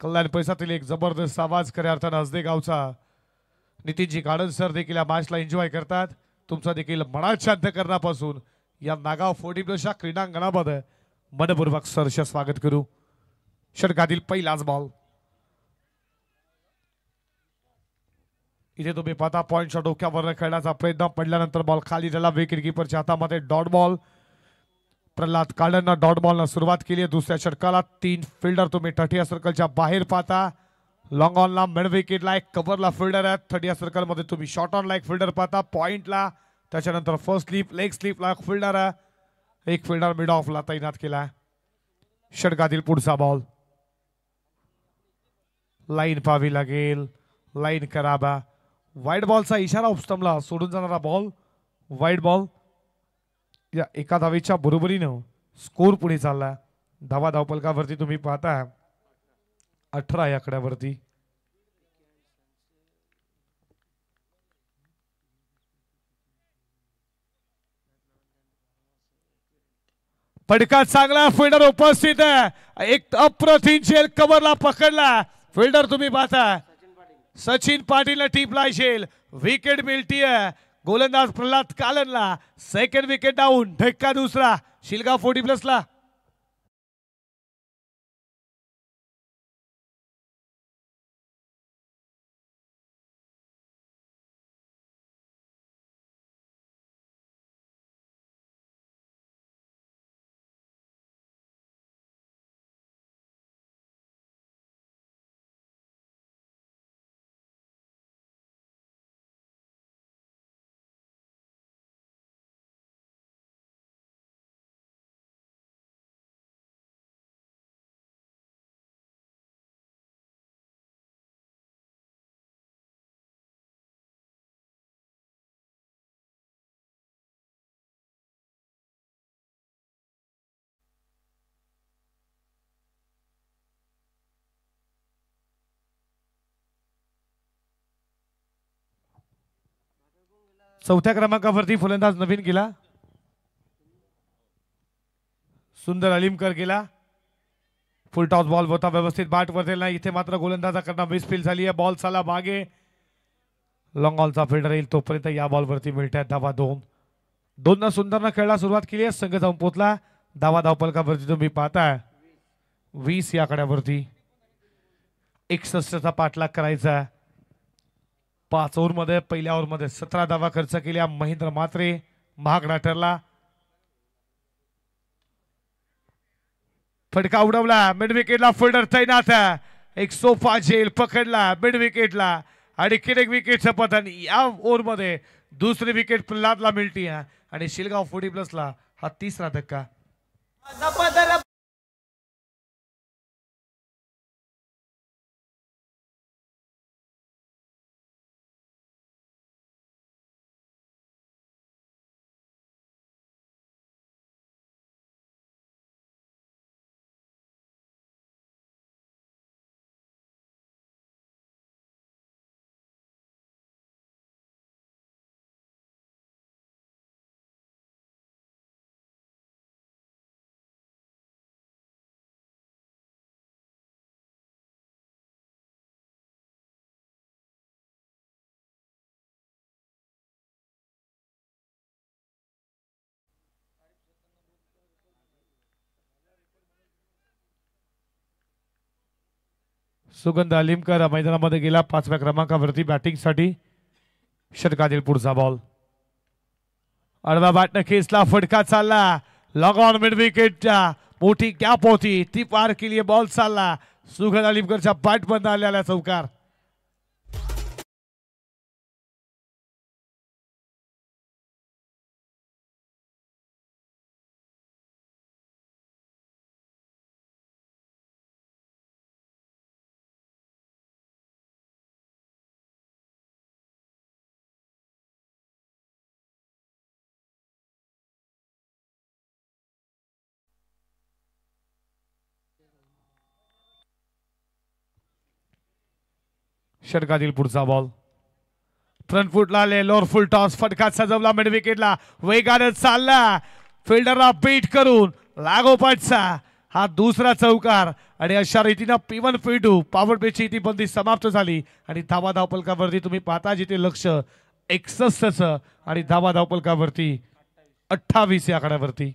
कल्याण परिसरातील एक जबरदस्त आवाज खऱ्या अर्थानं आजदे गावचा. नितीनजी गार्डन सर देखील या मॅचला एन्जॉय करतात. तुमचा देखील मनात शांत करण्यापासून या नागाव 40+ क्रीडांगणामध्ये मनपूर्वक सहर्ष स्वागत करू. षटकातील पहिलाच बॉल इथे तुम्ही पाहता पॉइंटच्या डोक्यावर खेळण्याचा प्रयत्न पडल्यानंतर बॉल खाली झाला. विकेट किपरच्या हातामध्ये डॉट बॉल. प्रल्हाद काळेंना डॉट बॉलनं सुरुवात केली आहे. दुसऱ्या षटकाला 3 फिल्डर तुम्ही 30 सर्कलच्या बाहेर पाहता. लॉंग ऑनला मिड विकेटला एक कव्हरला फिल्डर आहे. 30 सर्कल मध्ये तुम्ही शॉर्ट ऑनला एक फिल्डर पाहता. पॉइंटला त्याच्यानंतर फर्स्ट स्लीप लेग स्लीपला एक फिल्डर आहे. एक फिल्डर मिड ऑफला तैनात केला. षटकातील पुढचा बॉल लाईन पाहावी लागेल. लाईन कराबा. वाईड बॉलचा इशारा उपस्टमला सोडून जाणारा बॉल वाईड बॉल. या एका धावेच्या बरोबरीनं स्कोर पुढे चालला. धावा धावपलकावरती तुम्ही पाहता 18 या आकड्यावरती. फटका चांगला फिल्डर उपस्थित आहे. एक अप्रतिम झेल कव्हरला पकडला फिल्डर तुम्ही पाहता सचिन पाटील टीपला झेल. विकेट मिळतीये गोलंदाज प्रल्हाद कालनला. Second wicket down. धक्का दुसरा शिलगाव 40+ चौथ्या क्रमांकावरती फलंदाज नवीन गेला. सुंदर अलीमकर गेला. फुल टॉस बॉल होता व्यवस्थित बाट वरती नाही. इथे मात्र गोलंदाजाकडनं मिसफील झाली आहे. बॉल चाला मागे. लॉंग ऑलचा फिल्डर येईल तोपर्यंत या बॉलवरती मिळतात धावा 2. 2 सुंदरनं खेळला सुरुवात केली आहे. संघ जाऊन पोचला. धावा धावपलकावरती तुम्ही पाहताय 20 या आकड्यावरती. 61चा पाठलाग करायचा. 5 ओव्हरमध्ये पहिल्या ओव्हरमध्ये 17 धावा खर्च केल्या. महेंद्र मात्रे महागडा ठरला. फटका उडवला. मिड विकेटला फिल्डर तैनात. एक सोफा झेल पकडला मिड विकेटला आणि किरेक विकेटचं पतन. या ओव्हरमध्ये दुसरी विकेट प्रल्हादला मिळते आणि शिलगाव 40+ हा तिसरा धक्का. सुगंध अलीमकर मैदानामध्ये गेला 5व्या क्रमांकावरती बॅटिंगसाठी. षटकातील पुढचा बॉल अडवा बॅटनं खेचला. फटका चालला. लॉग ऑन मिड विकेटच्या मोठी गॅप होती ती पार केली. बॉल चालला. सुगंध अलीमकरच्या बॅट बंद आलेला चौकार. षटकातील पुढचा बॉल फ्रंट फुटला आले. लोअर फुल टॉस. फटका सजवला मिड विकेटला. वेगाने चालला. फिल्डरला बीट करून लागोपाठचा हा दुसरा चौकार आणि अशा रीतीनं P1 P2 पॉवर प्लेची ती बंदी समाप्त झाली आणि धावा धावपलकावरती तुम्ही पाहता जिथे लक्ष 61 आणि धावा धावपलकावरती 28 या आकड्यावरती.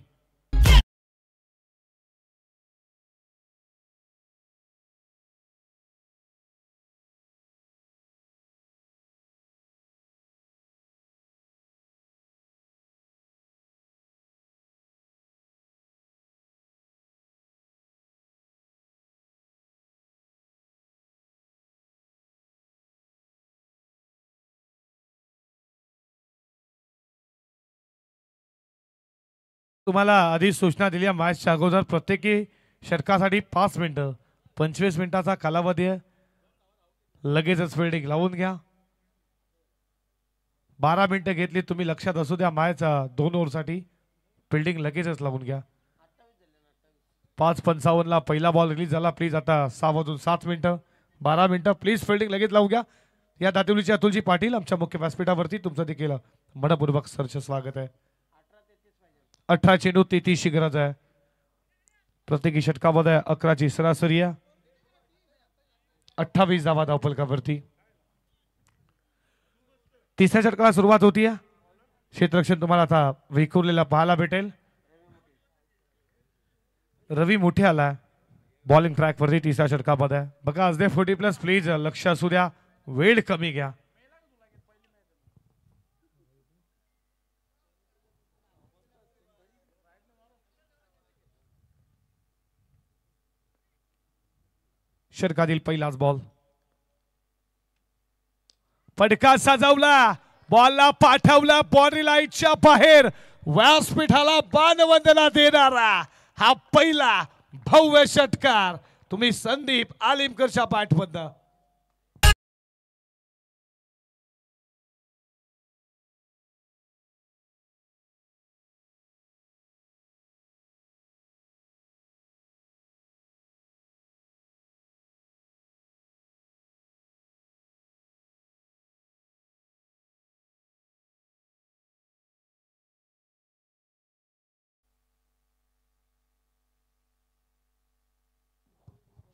तुम्हाला आधी सूचना दिली मॅचच्या अगोदर प्रत्येकी षटकासाठी 5 मिनिटं 25 मिनिटाचा कालावधी आहे. लगेचच फिल्डिंग लावून घ्या. 12 मिनिटं घेतली तुम्ही, लक्षात असू द्या मॅच 2 ओव्हरसाठी. फिल्डिंग लगेचच लावून घ्या. 5:55 ला पहिला बॉल रिलीज झाला. प्लीज आता 6:07 मिनिटं 12 मिनिटं प्लीज फिल्डिंग लगेच लावून घ्या. या दातिवलीचे अतुलजी पाटील आमच्या मुख्य व्यासपीठावरती तुमचं देखील मनपूर्वक सरचं स्वागत आहे. 18 चेंडू 33 ची गरज आहे. प्रत्येकी षटकामध्ये 11ची सरासरी आहे. 28 धावा धावफलकावरती. तिसऱ्या षटकाला सुरुवात होतीये. क्षेत्ररक्षण तुम्हाला आता विखुरलेला पाहायला भेटेल. रवी मोठे आला बॉलिंग ट्रॅक वरती तिसऱ्या षटकामध्ये. बघा आज 40+ प्लीज लक्ष असू द्या, वेळ कमी घ्या. षटकातील पहिलाच बॉल. फटका सजवला, बॉलला पाठवला बॉडी लाईनच्या बाहेर. व्यासपीठाला बाणवंदना देणारा हा पहिला भव्य षटकार तुम्ही संदीप आलिमकरच्या पाठमधनं.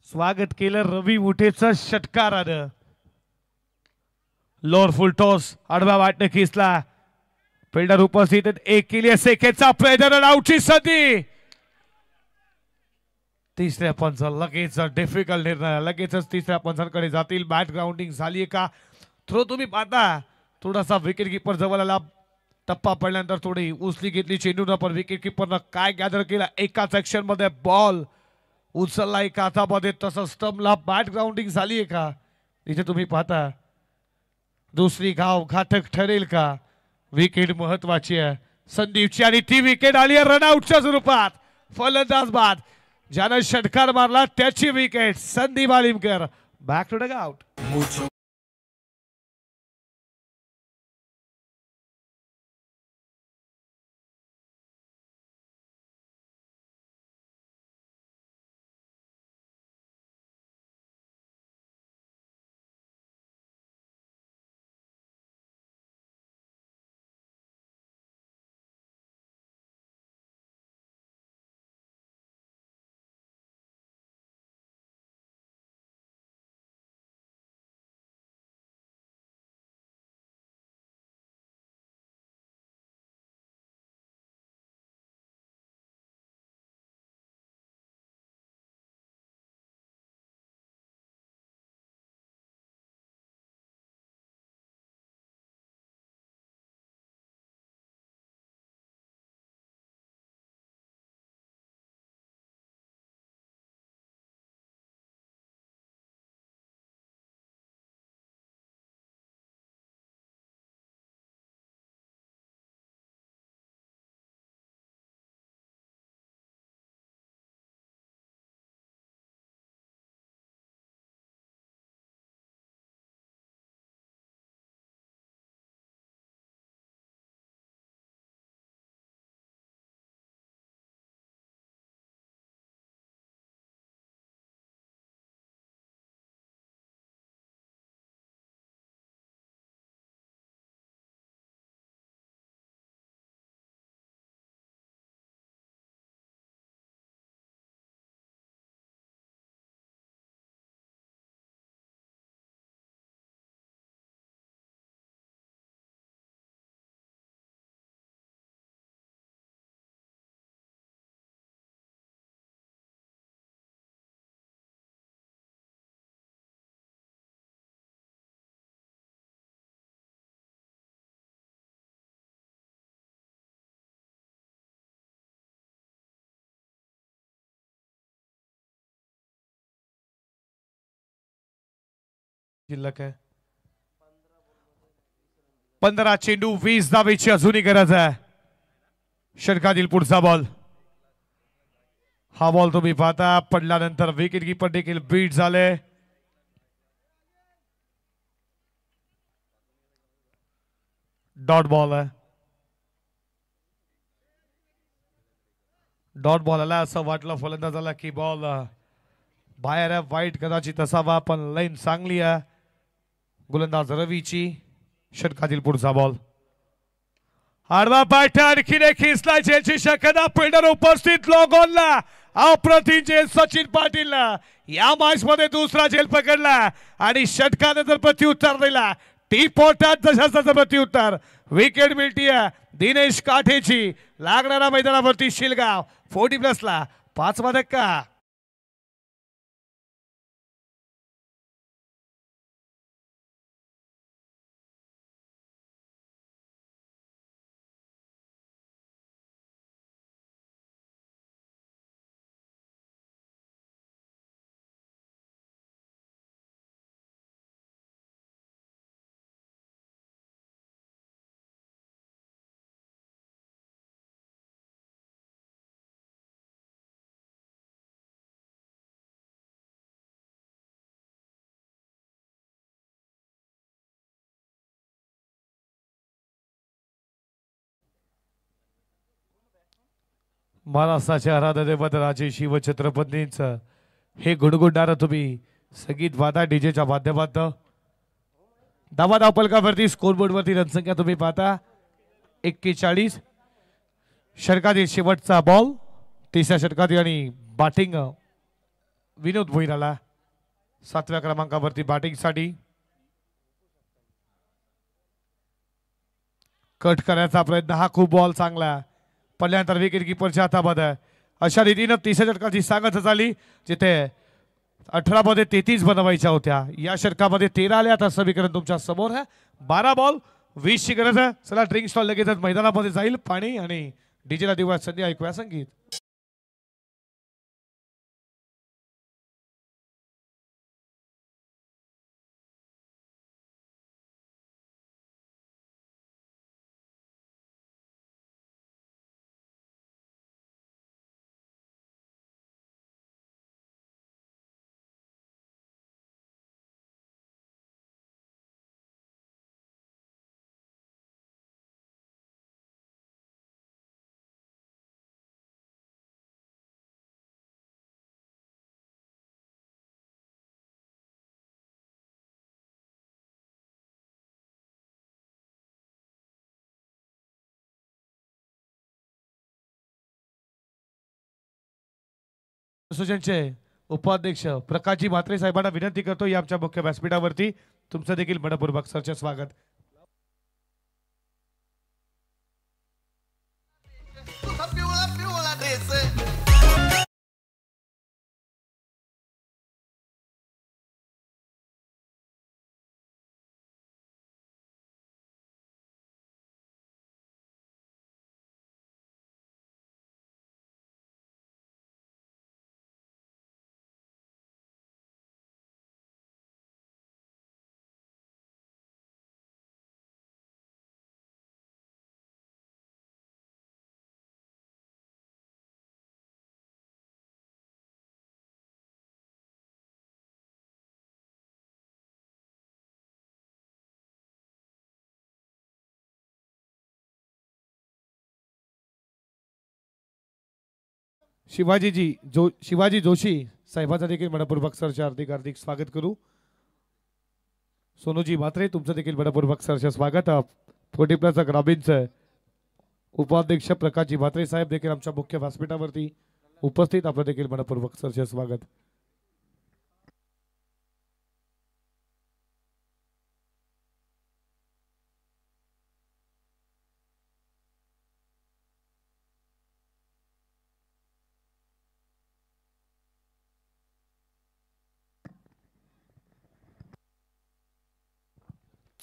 स्वागत केलं रवी मुठेचं षटकारानं. लोअर फुल टॉस आडव्या वाटणं खेचला. फिल्डर उपस्थित एक केली सेकेचा प्रयत्न, आउटची संधी. तिसऱ्या पंचा लगेच डिफिकल्ट निर्णय, लगेचच तिसऱ्या पंचांकडे जातील. बॅट ग्राउंडिंग झालीये का? थ्रो तुम्ही पाहता थोडासा विकेट किपर जवळ आला. टप्पा पडल्यानंतर थोडी उचली घेतली चेंडून, पण विकेट किपरनं काय गॅदर केला एकाच ऍक्शन मध्ये बॉल उचलला एका हातामध्ये. तसं स्टंपला बॅट ग्राउंडिंग झालीये का? इथे तुम्ही पाहता दुसरी घाव घातक ठरेल का? विकेट महत्वाची आहे संदीपची आणि ती विकेट आली आहे रनआउटच्या स्वरूपात. फलंदाज बाद ज्यानं षटकार मारला त्याची wicket. Sandeep Alimkar back to the out. शिल्लक आहे 15 चेंडू 20 धावेची अजूनही गरज आहे. षटकातील पुढचा बॉल. हा बॉल तुम्ही पाहता पडल्यानंतर विकेट कीपर देखील बीट झाले. डॉट बॉल आहे. डॉट बॉल आला असं वाटलं फलंदाजाला की बॉल बाहेर आहे. वाईट कदाचित असावा पण लाईन चांगली आहे. गोलंदाज रवीची षटकातील पुढचा बॉल. आडवा पाठ आणखीन एक खिसला जेलची शक्यता. फिल्डर उपस्थित लॉगॉनला अप्रतिम जेल सचिन पाटील या मॅच मध्ये दुसरा जेल पकडला आणि षटकानंतर प्रत्युत्तर दिला. टी पोटात जशाचं प्रत्युत्तर. विकेट मिळतीये दिनेश काठेची. लागणारा मैदानावरती शिलगाव 40+ ला 5वा धक्का. महाराष्ट्राच्या आराधनेपद राजे शिवछत्रपतींचं हे गुणगुणणारं तुम्ही संगीत वादा डीजेच्या माध्यमातून. धाव फलकावरती स्कोरबोर्ड वरती रणसंख्या तुम्ही पाहता 41. षटकातील शेवटचा बॉल. तिसऱ्या षटकातील आणि बॅटिंग विनोद भोईराला 7व्या क्रमांकावरती बॅटिंगसाठी. कट करण्याचा प्रयत्न. हा खूप बॉल चांगला पडल्यानंतर विकेट किपरच्या हातामध्ये. अशा रीतीनं तिसऱ्या षटकाची सांगत झाली जिथे 18 मध्ये 33 बनवायच्या होत्या. या षटकामध्ये 13 आल्या. आता समीकरण तुमच्या समोर आहे. 12 बॉल 20 ची गरज आहे. चला ड्रिंक स्टॉल लगेचच मैदानामध्ये जाईल. पाणी आणि डीजेला देऊया संधी. ऐकूया संगीत. असोसिएशनचे उपाध्यक्ष प्रकाशजी म्हात्रे साहेबांना विनंती करतो या आमच्या मुख्य व्यासपीठावरती. तुमचं देखील मनपूर्वक सरचे स्वागत. तुझा पिवळा पिवळा ड्रेस शिवाजी जोशी साहेबांचा देखील मनपूर्वक सरचे हार्दिक हार्दिक स्वागत करू. सोनूजी म्हात्रे तुमचं देखील मनपूर्वक सरचे स्वागत. 40+ ग्रामीणचं उपाध्यक्ष प्रकाशजी म्हात्रे साहेब देखील आमच्या मुख्य व्यासपीठावरती उपस्थित. आपलं देखील मनपूर्वक सरचे स्वागत.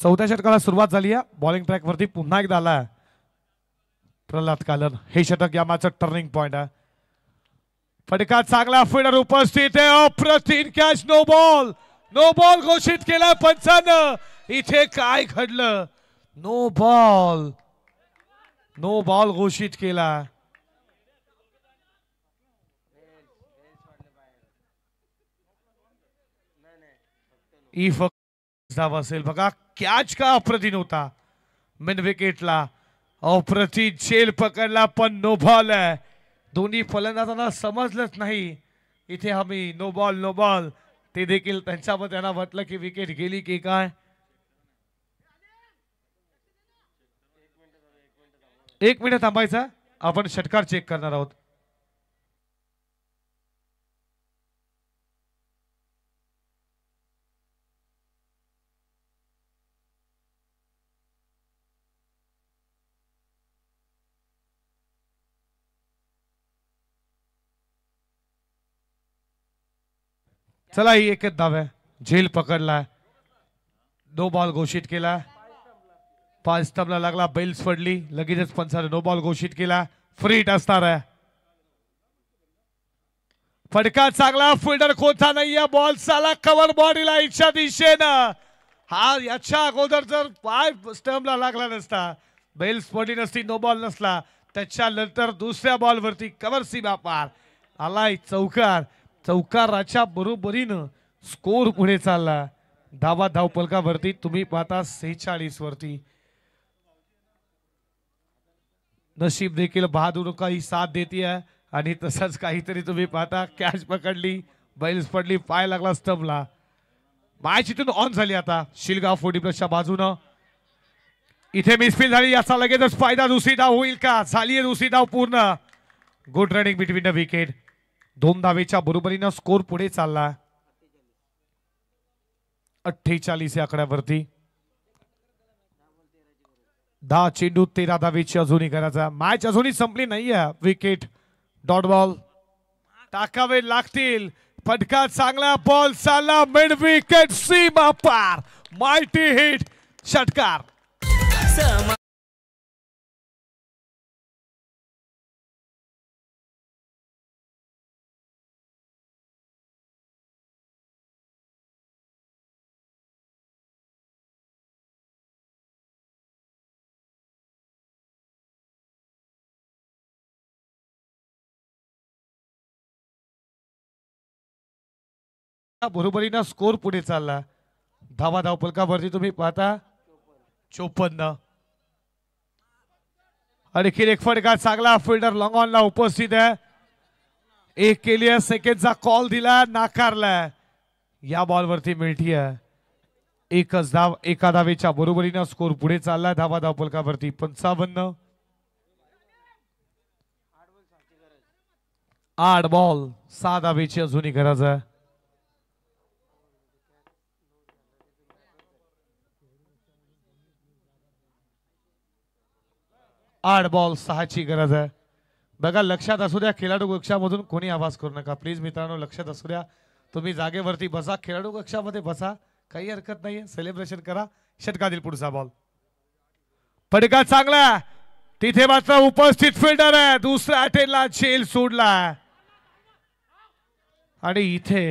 चौथ्या षटकाला सुरुवात झाली आहे. बॉलिंग ट्रॅक वरती पुन्हा एकदा आला प्रल्हाद कालन. हे षटक या मॅचचं टर्निंग पॉइंट आहे. फटका चांगला. फिल्डर उपस्थित आहे. अप्रतिम catch. No ball. No ball घोषित केला पंचानं. इथे काय घडलं. No ball. नो बॉल घोषित केला. धाव असेल बघा. कॅच का अप्रतिम होता. मिड विकेटला. अप्रति झेल पकडला पण नो बॉल आहे. दोन्ही फलंदाजांना समजलंच नाही इथे आम्ही नो बॉल. ते देखील त्यांच्यामध्ये त्यांना वाटलं की विकेट गेली की काय. 1 मिनिट थांबायचा. आपण षटकार चेक करणार आहोत. चला ही एकच धाव आहे. झेल पकडला. नो बॉल घोषित केला. 5 स्टंपला लागला. बेल्स पडली. लगेचच पंचाने नो बॉल घोषित केला. फ्री हिट असणार आहे. फटका चांगला. फिल्डर कोणता नाहीये. बॉल चाला कव्हर बॉडीला इच्छा दिशेनं. हा याच्या अगोदर जर पाय स्टंपला लागला नसता, बेल्स पडली नसती, नो बॉल नसला, त्याच्यानंतर दुसऱ्या बॉल वरती कव्हर सीमा पार आलाय चौकार. चौकाराच्या बरोबरीनं स्कोर पुढे चालला. धावा धावपलकावरती तुम्ही पाहता 46 वरती. नशीब देखील बहादूर काही साथ देते आहे आणि तसंच काहीतरी तुम्ही पाहता. कॅच पकडली. बैल्स पडली. पाय लागला स्टंपला. मॅच इथून ऑन झाली. आता शिलगाव 40+च्या बाजूनं इथे मिसफील झाली. याचा लगेचच फायदा. दुसरी धाव होईल का? झाली दुसरी धाव पूर्ण. Good running between the wicket. 2 धावेच्या बरोबरीनं स्कोर पुढे चालला. 48 या आकड्यावरती. 10 चेंडू 13 धावेची अजूनही करायचा. मॅच अजूनही संपली नाहीये. विकेट डॉट बॉल टाकावे लागतील. फटका चांगला. बॉल चालला मिड विकेट सीमा पार. Mighty hit. षटकार. बरोबरीनं स्कोर पुढे चालला. धावा धावपलकावरती तुम्ही पाहता 54. आणखी एक फटका चांगला. फिल्डर लॉंग ऑनला उपस्थित आहे. एक केली आहे. सेकंडचा कॉल दिला. नाकारला. या बॉलवरती मिळती आहे एकच धाव. एका धावेच्या बरोबरीनं स्कोर पुढे चालला. धावा धावपलकावरती 55. 8 बॉल 6 धावेची अजूनही गरज आहे. 8 बॉल 6ची गरज आहे. बघा लक्षात असू द्या. खेळाडू कक्षामधून कोणी आवाज करू नका प्लीज मित्रांनो. लक्षात असू द्या. तुम्ही जागेवरती बसा. खेळाडू कक्षामध्ये बसा. काही हरकत नाहीये. सेलिब्रेशन करा. षटकातील पुढचा बॉल. फटका चांगला. तिथे मात्र उपस्थित फिल्डर आहे. दुसऱ्या अटेनला झेल सोडला आणि इथे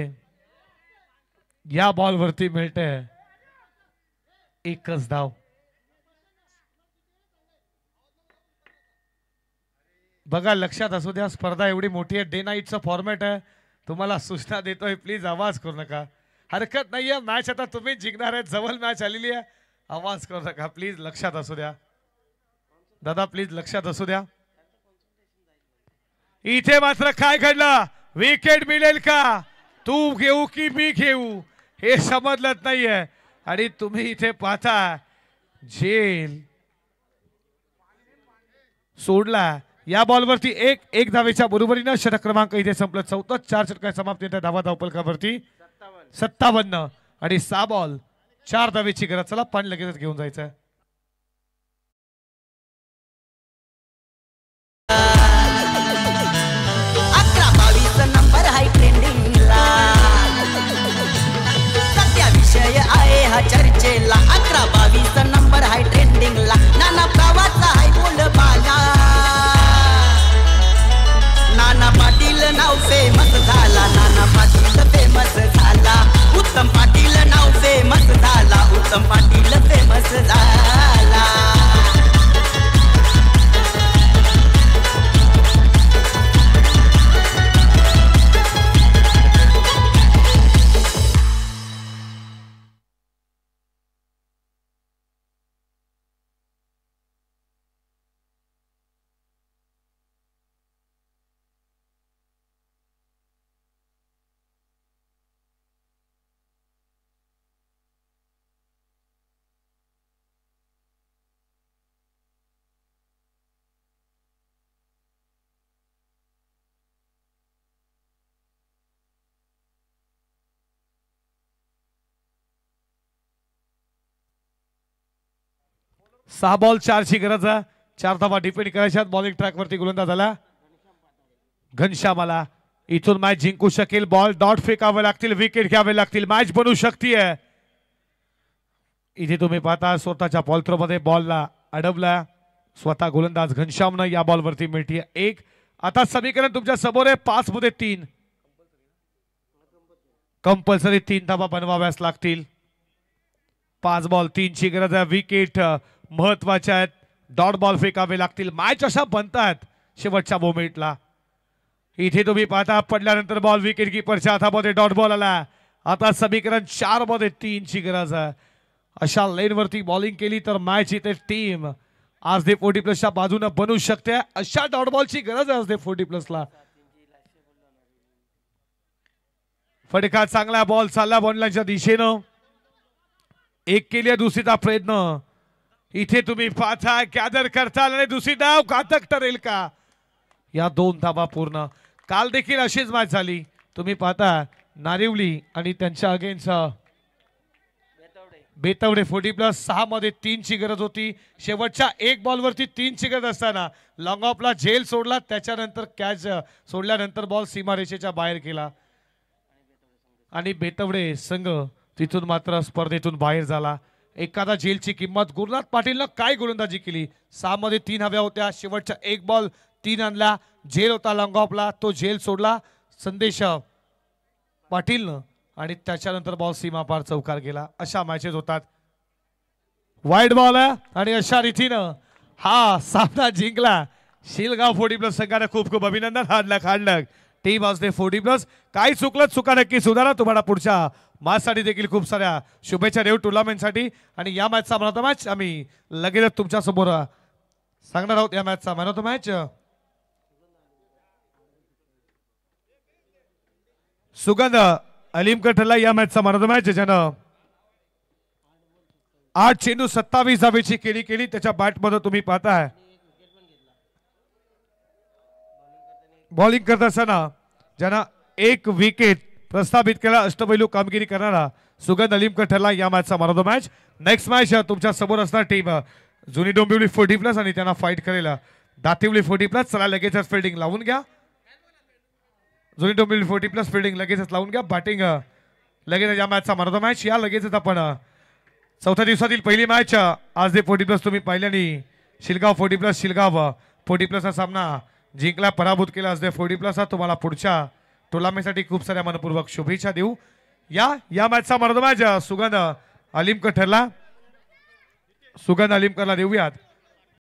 या बॉल वरती मिळते एकच धाव. बघा लक्षात असू द्या. स्पर्धा एवढी मोठी आहे. डे नाईटचा फॉर्मॅट आहे. तुम्हाला सूचना देतोय प्लीज आवाज करू नका. हरकत नाहीये. मॅच आता तुम्ही जिंकणार आहे. जवळ मॅच आलेली आहे. आवाज करू नका प्लीज. लक्षात असू द्या दादा प्लीज. लक्षात असू द्या. इथे मात्र काय घडलं? विकेट मिळेल का? तू घेऊ की मी घेऊ हे समजलंच नाहीये. आणि तुम्ही इथे पाहता झेल सोडला. या बॉलवरती एक धावेच्या बरोबरीनं षटक क्रमांक इथे संपलं. 4 षटका समाप्ती. धावा धावपलकावरती 57 आणि 6 बॉल 4 धावेची गरज. चला पाणी लगेच घेऊन जायचं. 11-22 नंबर हाय ट्रेंडिंगला. सध्या विषय आहे हा चर्चेला. 11-22 नंबर हाय ट्रेंडिंगला. नाना प्रवाचा हाय बोलबाला. नाना पाटील नाव फेमस झाला. नाना पाटील फेमस झाला. उत्तम पाटील नाव फेमस झाला. उत्तम पाटील फेमस झाला. 6 बॉल 4ची गरज आहे. 4 धावा डिफेंड करायच्या. बॉलिंग ट्रॅक वरती गोलंदाज आला घनश्यामाला. इथून मॅच जिंकू शकेल. बॉल डॉट फेकावे लागतील, विकेट घ्यावे लागतील, मॅच बनू शकतीये. इथे तुम्ही पाहता स्वतःच्या बॉल थ्रो मध्ये बॉलला अडवला स्वतः गोलंदाज घनश्यामनं. या बॉलवरती मिळतीये 1. आता समीकरण तुमच्या समोर आहे. 5 मध्ये 3 कंपल्सरी 3 धावा बनवाव्यास लागतील. 5 बॉल 3ची गरज आहे. विकेट महत्वाच्या आहेत. डॉट बॉल फेकावे लागतील. मॅच अशा बनतात शेवटच्या मोमेंटला. इथे तुम्ही पाहता पडल्यानंतर बॉल विकेट किपरच्या हातामध्ये डॉट बॉल आला. आता समीकरण 4 मध्ये 3ची गरज आहे. अशा लेनवरती बॉलिंग केली तर मॅच इथे टीम आज दे 40 प्लसच्या बाजूने बनू शकते. अशा डॉट बॉलची गरज आहे आज दे 40 प्लसला. फटका चांगला बॉल चालला बॉलच्या दिशेनं. 1 केली दुसरीचा प्रयत्न. इथे तुम्ही पाहता गॅदर करताल आणि दुसरी डाव घातक ठरेल का. या 2 धावा पूर्ण. काल देखील अशीच मॅच झाली. तुम्ही पाहता नारिवली आणि त्यांच्या अगेन्स्ट बेतवडे 40 प्लस 6 मध्ये 3ची गरज होती. शेवटच्या 1 बॉलवरती 3ची गरज असताना लॉंग ऑफला झेल सोडला. त्याच्यानंतर कॅच सोडल्यानंतर बॉल सीमारेषेच्या बाहेर केला आणि बेतवडे संघ तिथून मात्र स्पर्धेतून बाहेर झाला. एखादा झेलची किंमत. गुरुनाथ पाटीलनं काय गोलंदाजी केली. 6 मध्ये 3 हव्या होत्या. शेवटच्या 1 बॉल 3 आणला. झेल होता लॉंग ऑफला, तो झेल सोडला संदेश पाटीलनं आणि त्याच्यानंतर बॉल सीमापार चौकार गेला. अशा मॅचेस होतात. वाईड बॉल आहे आणि अशा रीतीनं हा सामना जिंकला शिलगाव 40 प्लस संघाने. खूप खूप अभिनंदन. हाडलक टीम असते 40 प्लस. काही चुकलं चुका नक्की सुधारा. तुम्हाला पुढच्या मॅचसाठी देखील खूप साऱ्या शुभेच्छा देऊ टुर्नामेंटसाठी. आणि या मॅचचा मॅन ऑफ द मॅच आम्ही लगेच तुमच्या समोर सांगणार आहोत. या मॅचचा मॅन ऑफ द मॅच सुगंध अलीमकर ठरला. या मॅचचा मॅन ऑफ द मॅच ज्यानं 8 चेंडू 27 धावेची केली. त्याच्या बॅटमध्ये तुम्ही पाहताय बॉलिंग करत असताना ज्यांना 1 विकेट प्रस्थापित केला अष्टपैलू कामगिरी करणारा सुगंध अलीमकर ठरला. या मॅचचा man of the match. Next match तुमच्या समोर असणार टीम जुनी डोंबिवली 40 प्लस आणि त्यांना फाईट करेल दातिवली 40 प्लस. चला लगेचच फिल्डिंग लावून घ्या. जुनी डोंबिवली 40 प्लस फिल्डिंग लगेचच लावून घ्या. बॅटिंग लगेच या मॅचचा मॅन ऑफ द मॅच. या लगेचच आपण 4थ्या दिवसातील पहिली मॅच आज दे 40 प्लस तुम्ही पाहिली आणि शिलगाव 40 प्लस शिलगाव 40 प्लसचा सामना जिंकला, पराभूत केला आज दे 40 प्लस. तुम्हाला पुढच्या टुर्नामेंटसाठी खूप साऱ्या मनपूर्वक शुभेच्छा देऊ. या मॅचचा मॅन ऑफ द मॅच सुगंध अलीमकर ठरला. सुगंध अलीमकरला देऊयात.